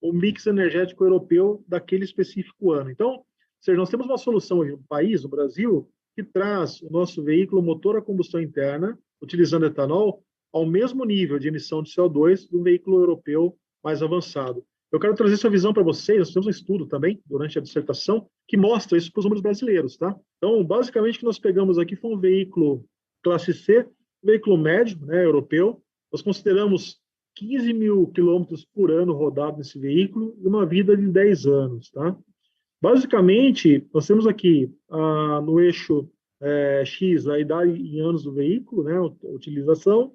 o mix energético europeu daquele específico ano. Então, ou seja, nós temos uma solução hoje no país, no Brasil, que traz o nosso veículo motor a combustão interna, utilizando etanol, ao mesmo nível de emissão de CO2 do veículo europeu mais avançado. Eu quero trazer essa visão para vocês. Nós temos um estudo também, durante a dissertação, que mostra isso para os números brasileiros, tá? Então, basicamente, o que nós pegamos aqui foi um veículo classe C, veículo médio, né, europeu. Nós consideramos 15 mil quilômetros por ano rodado nesse veículo e uma vida de 10 anos, tá? Basicamente, nós temos aqui no eixo X a idade em anos do veículo, né, a utilização,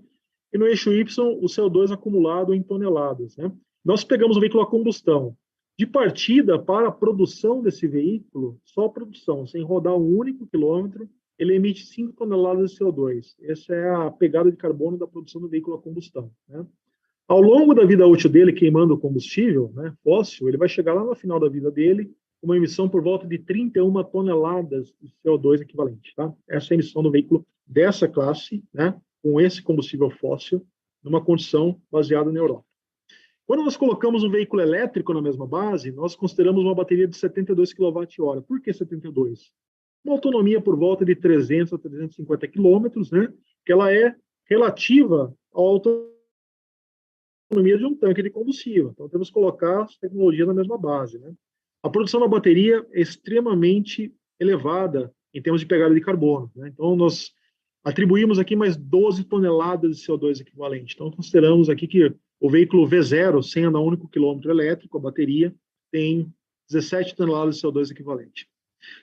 e no eixo Y o CO2 acumulado em toneladas, né? Nós pegamos o veículo a combustão. De partida para a produção desse veículo, só a produção, sem rodar um único quilômetro, ele emite 5 toneladas de CO2. Essa é a pegada de carbono da produção do veículo a combustão, né? Ao longo da vida útil dele, queimando o combustível, né, fóssil, ele vai chegar lá no final da vida dele, uma emissão por volta de 31 toneladas de CO2 equivalente. Tá? Essa é a emissão do veículo dessa classe, né, com esse combustível fóssil, numa condição baseada na Europa. Quando nós colocamos um veículo elétrico na mesma base, nós consideramos uma bateria de 72 kWh. Por que 72? Uma autonomia por volta de 300 a 350 km, né, que ela é relativa ao autonomia de um tanque de combustível. Então, temos que colocar as tecnologias na mesma base, né? A produção da bateria é extremamente elevada em termos de pegada de carbono, né? Então, nós atribuímos aqui mais 12 toneladas de CO2 equivalente. Então, consideramos aqui que o veículo V0, sem andar um único quilômetro elétrico, a bateria, tem 17 toneladas de CO2 equivalente.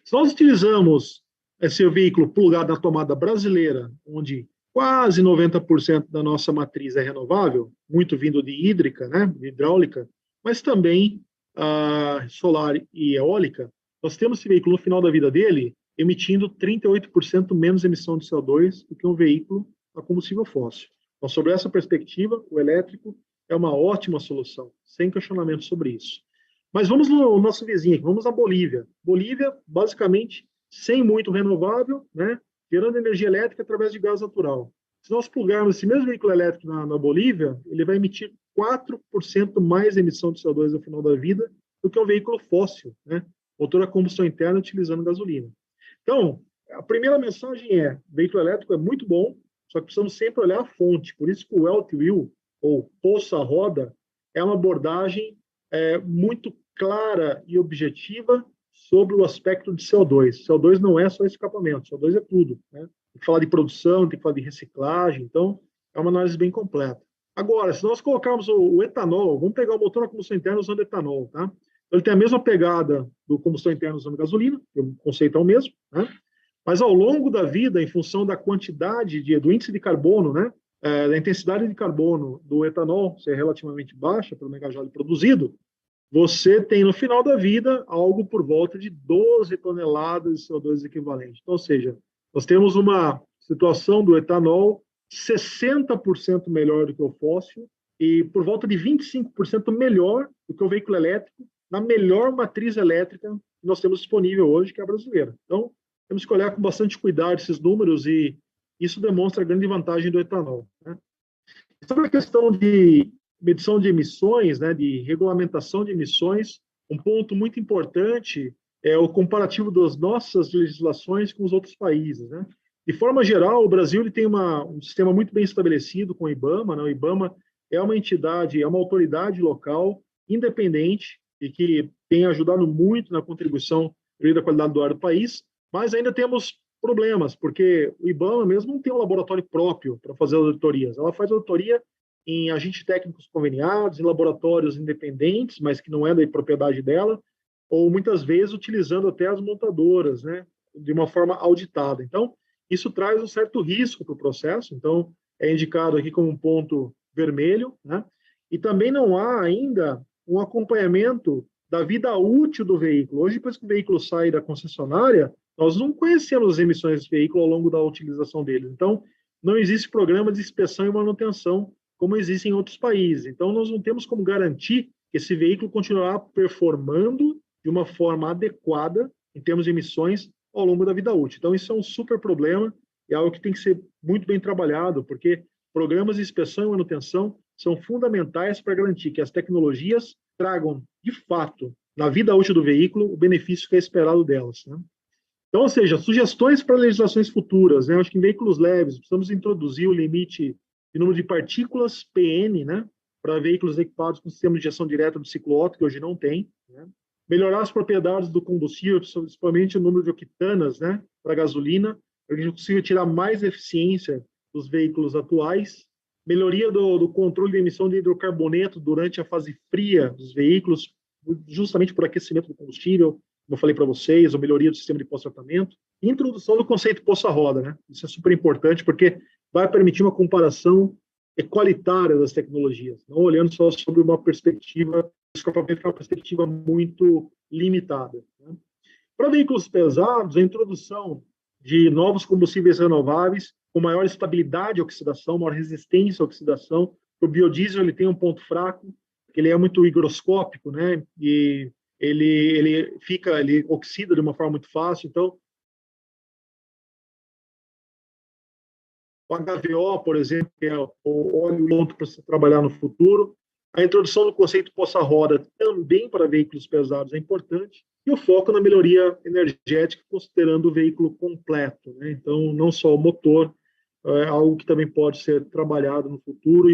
Se nós utilizamos esse veículo plugado na tomada brasileira, onde quase 90% da nossa matriz é renovável, muito vindo de hídrica, né, de hidráulica, mas também solar e eólica, nós temos esse veículo no final da vida dele emitindo 38% menos emissão de CO2 do que um veículo a combustível fóssil. Então, sobre essa perspectiva, o elétrico é uma ótima solução, sem questionamento sobre isso. Mas vamos no nosso vizinho aqui, vamos à Bolívia. Bolívia, basicamente, sem muito renovável, né, gerando energia elétrica através de gás natural. Se nós plugarmos esse mesmo veículo elétrico na Bolívia, ele vai emitir 4% mais emissão de CO2 no final da vida do que um veículo fóssil, né, motor a combustão interna utilizando gasolina. Então, a primeira mensagem é, o veículo elétrico é muito bom, só que precisamos sempre olhar a fonte. Por isso que o Wheel, ou poça-roda, é uma abordagem muito clara e objetiva sobre o aspecto de CO2. CO2 não é só escapamento, CO2 é tudo, né? Tem que falar de produção, tem que falar de reciclagem, então é uma análise bem completa. Agora, se nós colocarmos o etanol, vamos pegar o motor a combustão interna usando etanol, tá? Ele tem a mesma pegada do combustão interna usando gasolina, o conceito é o mesmo, né? Mas ao longo da vida, em função da quantidade do índice de carbono, né, da intensidade de carbono do etanol ser relativamente baixa pelo megajoule produzido, você tem no final da vida algo por volta de 12 toneladas de CO2 equivalente. Então, ou seja, nós temos uma situação do etanol 60% melhor do que o fóssil e por volta de 25% melhor do que o veículo elétrico na melhor matriz elétrica que nós temos disponível hoje, que é a brasileira. Então, temos que olhar com bastante cuidado esses números e isso demonstra a grande vantagem do etanol, né? Sobre a questão de medição de emissões, né, de regulamentação de emissões, um ponto muito importante é o comparativo das nossas legislações com os outros países, né? De forma geral, o Brasil ele tem um sistema muito bem estabelecido com o IBAMA, né? O IBAMA é uma entidade, é uma autoridade local independente e que tem ajudado muito na contribuição da qualidade do ar do país, mas ainda temos problemas, porque o IBAMA mesmo não tem um laboratório próprio para fazer auditorias. Ela faz auditoria em agentes técnicos conveniados, em laboratórios independentes, mas que não é da propriedade dela, ou muitas vezes utilizando até as montadoras, né, de uma forma auditada. Então, isso traz um certo risco para o processo, então é indicado aqui como um ponto vermelho, né, e também não há ainda um acompanhamento da vida útil do veículo. Hoje, depois que o veículo sai da concessionária, nós não conhecemos as emissões desse veículo ao longo da utilização dele. Então, não existe programa de inspeção e manutenção como existe em outros países. Então, nós não temos como garantir que esse veículo continuará performando de uma forma adequada em termos de emissões ao longo da vida útil. Então, isso é um super problema e é algo que tem que ser muito bem trabalhado, porque programas de inspeção e manutenção são fundamentais para garantir que as tecnologias tragam, de fato, na vida útil do veículo, o benefício que é esperado delas, né? Então, ou seja, sugestões para legislações futuras, né? Acho que em veículos leves precisamos introduzir o limite de número de partículas PN, né? Para veículos equipados com sistema de injeção direta do ciclo Otto, que hoje não tem, né? Melhorar as propriedades do combustível, principalmente o número de octanas, né? Para gasolina, para que a gente consiga tirar mais eficiência dos veículos atuais. Melhoria do controle de emissão de hidrocarboneto durante a fase fria dos veículos, justamente por aquecimento do combustível, como eu falei para vocês, ou melhoria do sistema de pós-tratamento. Introdução do conceito poça-roda, né? Isso é super importante, porque vai permitir uma comparação equalitária das tecnologias, não olhando só sobre uma perspectiva, escapamento que é uma perspectiva muito limitada, né? Para veículos pesados, a introdução de novos combustíveis renováveis com maior estabilidade à oxidação, maior resistência à oxidação. O biodiesel ele tem um ponto fraco, que ele é muito higroscópico, né? E ele oxida de uma forma muito fácil. Então, o HVO, por exemplo, que é o óleo pronto para se trabalhar no futuro. A introdução do conceito poça-roda também para veículos pesados é importante. E o foco na melhoria energética, considerando o veículo completo, né? Então, não só o motor, é algo que também pode ser trabalhado no futuro,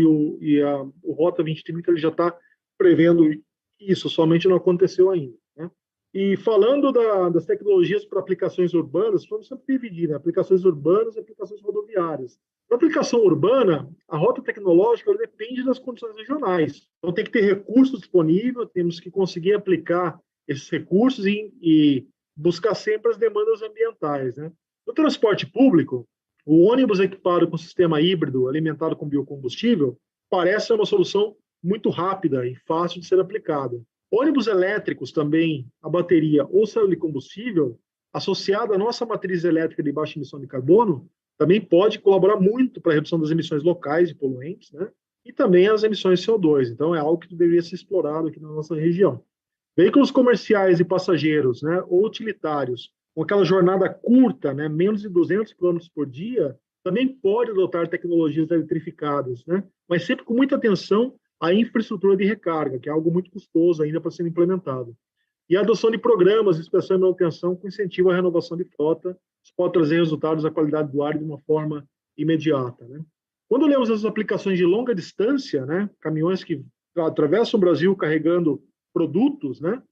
o Rota 2030 ele já está prevendo isso, somente não aconteceu ainda, né? E falando das tecnologias para aplicações urbanas, vamos sempre dividir, né? Aplicações urbanas e aplicações rodoviárias. Para aplicação urbana, a rota tecnológica depende das condições regionais. Então, tem que ter recursos disponíveis, temos que conseguir aplicar esses recursos e buscar sempre as demandas ambientais, né? No transporte público, o ônibus equipado com sistema híbrido alimentado com biocombustível parece ser uma solução muito rápida e fácil de ser aplicada. Ônibus elétricos também, a bateria ou célula de combustível, associada à nossa matriz elétrica de baixa emissão de carbono, também pode colaborar muito para a redução das emissões locais de poluentes, né? E também as emissões de CO2. Então, é algo que deveria ser explorado aqui na nossa região. Veículos comerciais e passageiros, né, ou utilitários, com aquela jornada curta, né, menos de 200 km por dia, também pode adotar tecnologias eletrificadas, né? Mas sempre com muita atenção à infraestrutura de recarga, que é algo muito custoso ainda para ser implementado. E a adoção de programas de inspeção e manutenção com incentivo à renovação de frota, isso pode trazer resultados da qualidade do ar de uma forma imediata, né? Quando lemos as aplicações de longa distância, né, caminhões que atravessam o Brasil carregando produtos, né,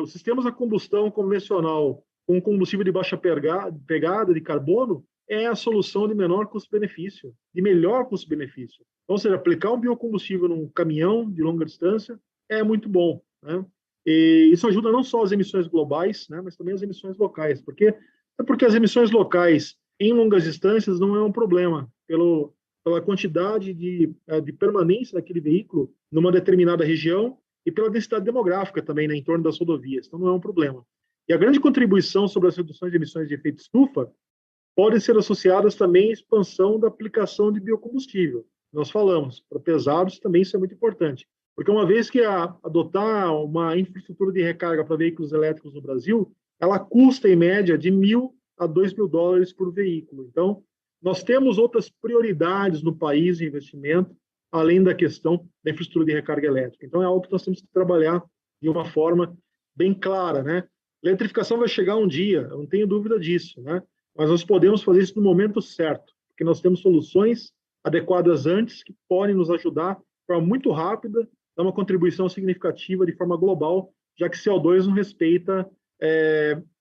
os sistemas a combustão convencional com combustível de baixa pegada de carbono é a solução de menor custo-benefício, de melhor custo-benefício. Então, ou seja, aplicar um biocombustível num caminhão de longa distância é muito bom, né? E isso ajuda não só as emissões globais, né, mas também as emissões locais, porque as emissões locais em longas distâncias não é um problema, pela quantidade de permanência daquele veículo numa determinada região e pela densidade demográfica também, né, em torno das rodovias. Então, não é um problema. E a grande contribuição sobre as reduções de emissões de efeito estufa podem ser associadas também à expansão da aplicação de biocombustível. Nós falamos, para pesados também isso é muito importante, porque uma vez que adotar uma infraestrutura de recarga para veículos elétricos no Brasil, ela custa em média de $1.000 a $2.000 por veículo. Então, nós temos outras prioridades no país de investimento, além da questão da infraestrutura de recarga elétrica. Então, é algo que nós temos que trabalhar de uma forma bem clara, né? A eletrificação vai chegar um dia, eu não tenho dúvida disso, né? Mas nós podemos fazer isso no momento certo, porque nós temos soluções adequadas antes que podem nos ajudar de forma muito rápida, dar uma contribuição significativa de forma global, já que CO2 não respeita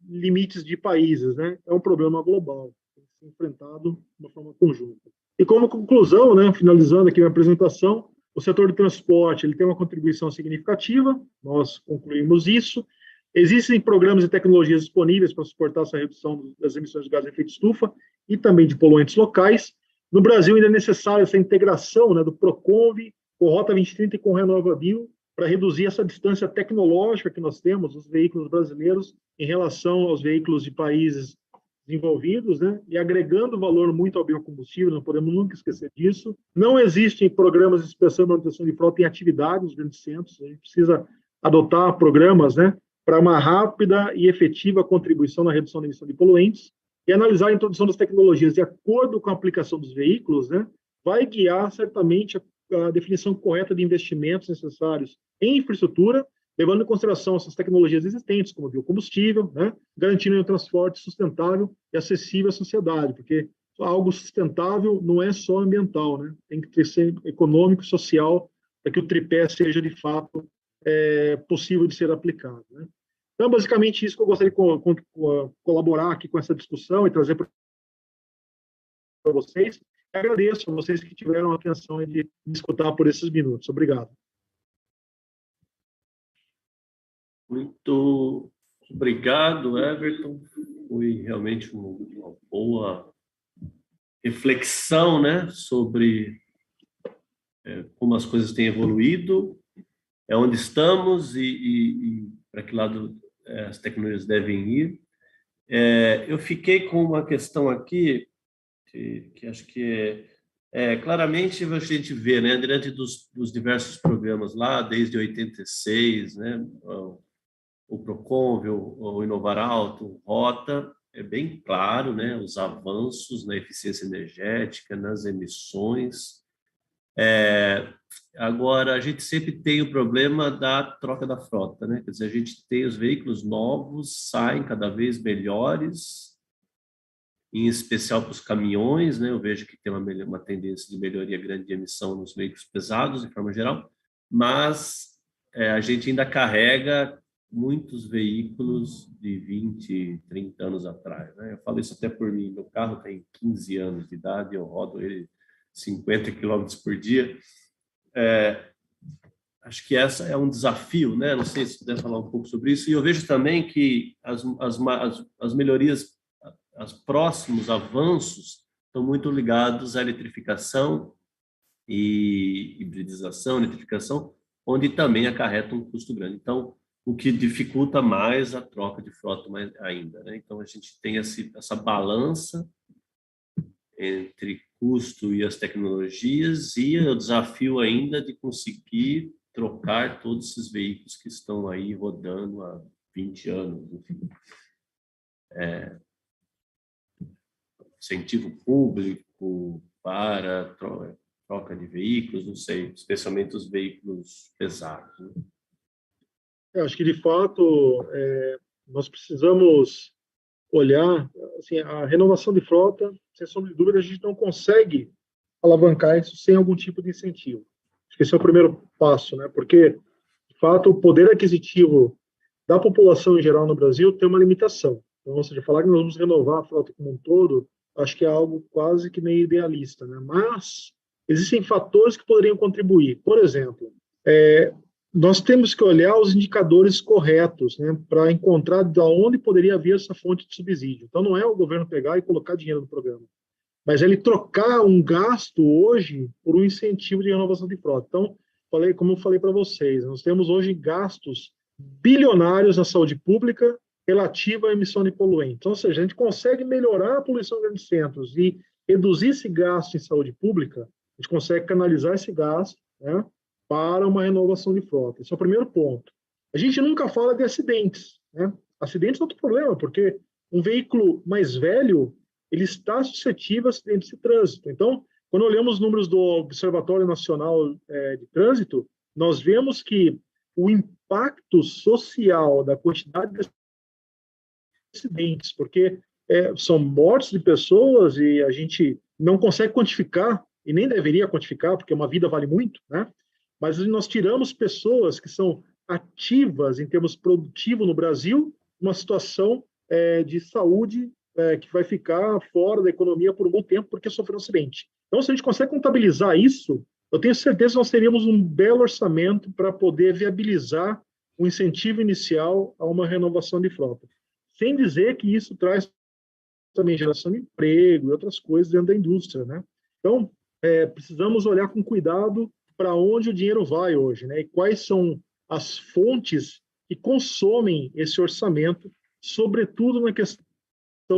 limites de países, né? É um problema global, tem que ser enfrentado de uma forma conjunta. E como conclusão, né, finalizando aqui a minha apresentação, o setor de transporte ele tem uma contribuição significativa, nós concluímos isso. Existem programas e tecnologias disponíveis para suportar essa redução das emissões de gases de efeito estufa e também de poluentes locais. No Brasil, ainda é necessária essa integração, né, do PROCONV, com Rota 2030 e com RenovaBio, para reduzir essa distância tecnológica que nós temos, os veículos brasileiros, em relação aos veículos de países desenvolvidos, né? E agregando valor muito ao biocombustível, não podemos nunca esquecer disso. Não existem programas de inspeção e manutenção de frota em atividade nos grandes centros, a gente precisa adotar programas, né, para uma rápida e efetiva contribuição na redução da emissão de poluentes e analisar a introdução das tecnologias de acordo com a aplicação dos veículos, né, vai guiar certamente a definição correta de investimentos necessários em infraestrutura, levando em consideração essas tecnologias existentes, como biocombustível, né, garantindo um transporte sustentável e acessível à sociedade, porque algo sustentável não é só ambiental, né, tem que ser econômico e social para que o tripé seja, de fato, possível de ser aplicado, né. Então, basicamente, isso que eu gostaria de colaborar aqui com essa discussão e trazer para vocês. Agradeço a vocês que tiveram a atenção de me escutar por esses minutos. Obrigado. Muito obrigado, Everton. Foi realmente uma boa reflexão, né, sobre como as coisas têm evoluído, onde estamos e para que lado as tecnologias devem ir. Eu fiquei com uma questão aqui que acho que claramente a gente vê, né, diante dos diversos programas lá, desde 86, né, o Proconvio, o Inovar Alto, o Rota, é bem claro, né, os avanços na eficiência energética, nas emissões. Agora, a gente sempre tem o problema da troca da frota, né? Quer dizer, a gente tem os veículos novos, saem cada vez melhores, em especial para os caminhões, né? Eu vejo que tem uma tendência de melhoria grande de emissão nos veículos pesados, de forma geral, mas a gente ainda carrega muitos veículos de 20, 30 anos atrás, né? Eu falo isso até por mim, meu carro tem 15 anos de idade, eu rodo ele 50 quilômetros por dia. Acho que essa é um desafio, né? Não sei se puder falar um pouco sobre isso. E eu vejo também que as melhorias, os próximos avanços estão muito ligados à eletrificação e hibridização, eletrificação, onde também acarreta um custo grande. Então, o que dificulta mais a troca de frota ainda, né? Então, a gente tem essa balança entre custo e as tecnologias e o desafio ainda de conseguir trocar todos esses veículos que estão aí rodando há 20 anos, enfim. Incentivo público para troca de veículos, não sei, especialmente os veículos pesados, né? Acho que, de fato, nós precisamos olhar, assim, a renovação de frota, sem sombra de dúvida, a gente não consegue alavancar isso sem algum tipo de incentivo. Acho que esse é o primeiro passo, né? Porque, de fato, o poder aquisitivo da população em geral no Brasil tem uma limitação. Então, ou seja, falar que nós vamos renovar a frota como um todo, acho que é algo quase que meio idealista, né? Mas existem fatores que poderiam contribuir. Por exemplo, nós temos que olhar os indicadores corretos, né, para encontrar de onde poderia vir essa fonte de subsídio. Então, não é o governo pegar e colocar dinheiro no programa, mas ele trocar um gasto hoje por um incentivo de renovação de frota. Então, como eu falei para vocês, nós temos hoje gastos bilionários na saúde pública relativa à emissão de poluentes. Então, ou seja, a gente consegue melhorar a poluição em grandes centros e reduzir esse gasto em saúde pública, a gente consegue canalizar esse gasto, né, para uma renovação de frota. Esse é o primeiro ponto. A gente nunca fala de acidentes, né? Acidentes é outro problema, porque um veículo mais velho, ele está suscetível a acidentes de trânsito. Então, quando olhamos os números do Observatório Nacional de Trânsito, nós vemos que o impacto social da quantidade de acidentes, porque são mortes de pessoas e a gente não consegue quantificar, e nem deveria quantificar, porque uma vida vale muito, né? Mas nós tiramos pessoas que são ativas em termos produtivos no Brasil, uma situação de saúde que vai ficar fora da economia por um bom tempo porque sofreu um acidente. Então, se a gente consegue contabilizar isso, eu tenho certeza que nós teríamos um belo orçamento para poder viabilizar o incentivo inicial a uma renovação de frota. Sem dizer que isso traz também geração de emprego e outras coisas dentro da indústria, né? Então, precisamos olhar com cuidado para onde o dinheiro vai hoje, né? E quais são as fontes que consomem esse orçamento, sobretudo na questão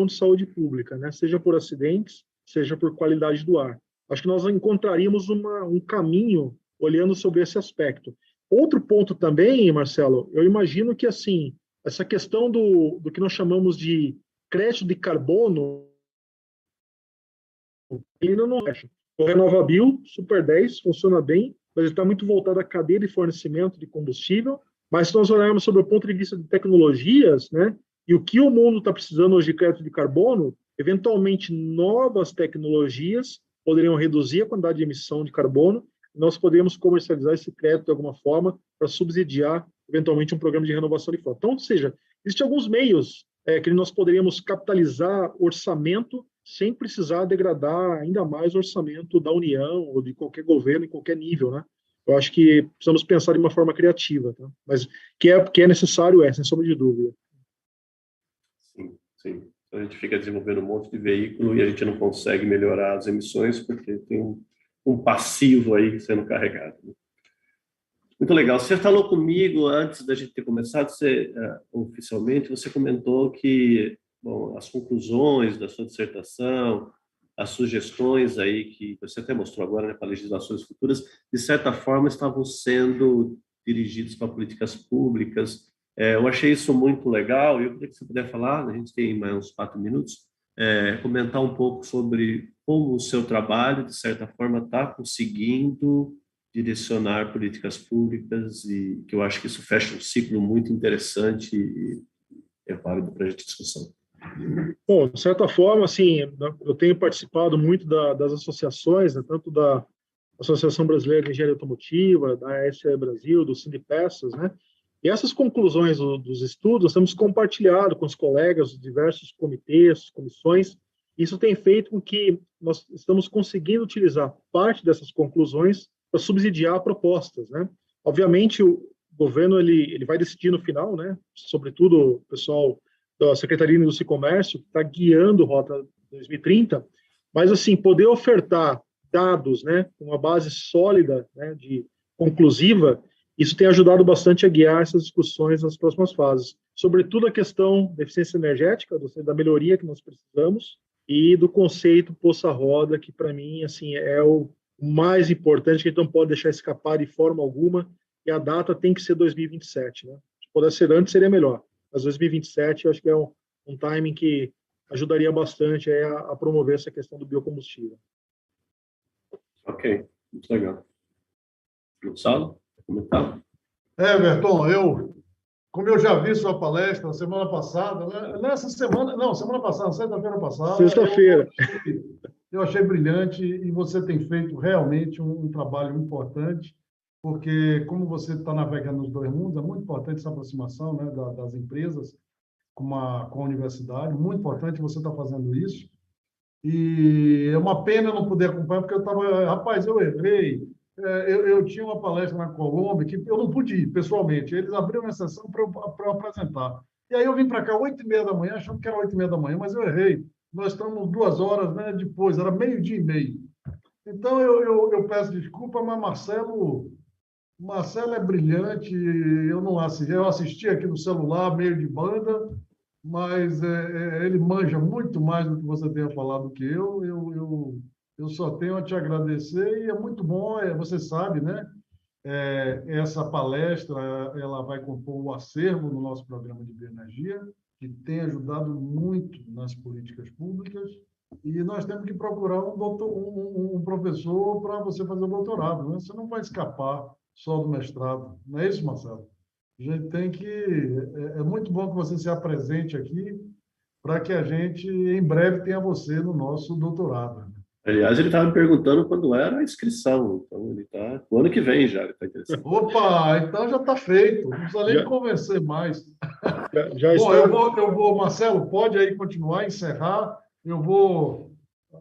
de saúde pública, né? Seja por acidentes, seja por qualidade do ar. Acho que nós encontraríamos um caminho olhando sobre esse aspecto. Outro ponto também, Marcelo, eu imagino que assim essa questão do que nós chamamos de crédito de carbono, ainda não acha. O RenovaBio, Super 10, funciona bem, mas está muito voltado à cadeia de fornecimento de combustível. Mas se nós olharmos sobre o ponto de vista de tecnologias, né, e o que o mundo está precisando hoje de crédito de carbono, eventualmente novas tecnologias poderiam reduzir a quantidade de emissão de carbono. E nós poderíamos comercializar esse crédito de alguma forma para subsidiar, eventualmente, um programa de renovação de frota. Então, ou seja, existem alguns meios que nós poderíamos capitalizar orçamento sem precisar degradar ainda mais o orçamento da União ou de qualquer governo em qualquer nível, né? Eu acho que precisamos pensar de uma forma criativa, tá? Mas que é necessário, sem sombra de dúvida. Sim, sim. A gente fica desenvolvendo um monte de veículo e a gente não consegue melhorar as emissões porque tem um passivo aí sendo carregado. Muito legal. Você falou comigo antes da gente ter começado, oficialmente, você comentou que, bom, as conclusões da sua dissertação, as sugestões aí que você até mostrou agora, né, para legislações futuras, de certa forma estavam sendo dirigidos para políticas públicas. Eu achei isso muito legal e eu queria que você pudesse falar, a gente tem mais uns 4 minutos, comentar um pouco sobre como o seu trabalho, de certa forma, está conseguindo direcionar políticas públicas e que eu acho que isso fecha um ciclo muito interessante e é válido para a gente discussão. Bom, de certa forma, assim, eu tenho participado muito das associações, né, tanto da Associação Brasileira de Engenharia Automotiva, da SE Brasil, do Sindipeças, né? E essas conclusões dos estudos nós temos compartilhado com os colegas de diversos comitês, comissões. Isso tem feito com que nós estamos conseguindo utilizar parte dessas conclusões para subsidiar propostas, né? Obviamente, o governo ele vai decidir no final, né? Sobretudo o pessoal da Secretaria de Indústria e Comércio, que está guiando Rota 2030, mas, assim, poder ofertar dados, né, com uma base sólida, né, conclusiva, isso tem ajudado bastante a guiar essas discussões nas próximas fases. Sobretudo a questão da eficiência energética, da melhoria que nós precisamos, e do conceito poça-roda, que, para mim, assim, é o mais importante, que a gente não pode deixar escapar de forma alguma, e a data tem que ser 2027, né? Se pudesse ser antes, seria melhor. Mas 2027, eu acho que é um timing que ajudaria bastante a promover essa questão do biocombustível. Ok, muito legal. Gonçalo, comentar? Everton, como eu já vi sua palestra semana passada, né? Semana passada, sexta-feira passada. Sexta-feira. Eu achei brilhante e você tem feito realmente um trabalho importante, porque como você está navegando nos dois mundos, é muito importante essa aproximação, né, das empresas com a universidade, muito importante você estar fazendo isso. E é uma pena eu não poder acompanhar, porque eu errei. Eu tinha uma palestra na Colômbia que eu não pude ir pessoalmente. Eles abriram uma sessão para eu apresentar. E aí eu vim para cá 8h30 da manhã, achando que era 8h30 da manhã, mas eu errei. Nós estamos 2 horas, né, depois, era 12h30. Então eu peço desculpa, mas Marcelo é brilhante. Eu assisti aqui no celular, meio de banda, mas ele manja muito mais do que você tenha falado do que eu. Eu só tenho a te agradecer e é muito bom, você sabe, né? Essa palestra ela vai compor o acervo do nosso programa de bioenergia, que tem ajudado muito nas políticas públicas, e nós temos que procurar um professor para você fazer o doutorado, né? Você não vai escapar só do mestrado, não é isso, Marcelo? A gente tem que... É muito bom que você se apresente aqui para que a gente, em breve, tenha você no nosso doutorado. Aliás, ele estava me perguntando quando era a inscrição, então ele está... O ano que vem já, ele está interessado. Opa, então já está feito, não precisa nem convencer mais. Já Bom, está... eu vou, Marcelo, pode aí continuar, encerrar.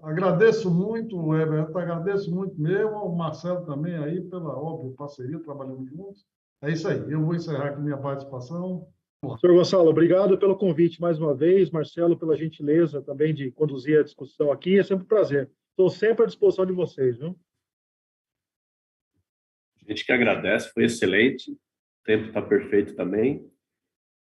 Agradeço muito, Everton, agradeço muito mesmo, o Marcelo também aí, pela óbvia parceria, trabalhando juntos. É isso aí, eu vou encerrar aqui minha participação. Senhor Gonçalo, obrigado pelo convite mais uma vez. Marcelo, pela gentileza também de conduzir a discussão aqui. É sempre um prazer. Estou sempre à disposição de vocês, viu? A gente que agradece, foi excelente. O tempo está perfeito também.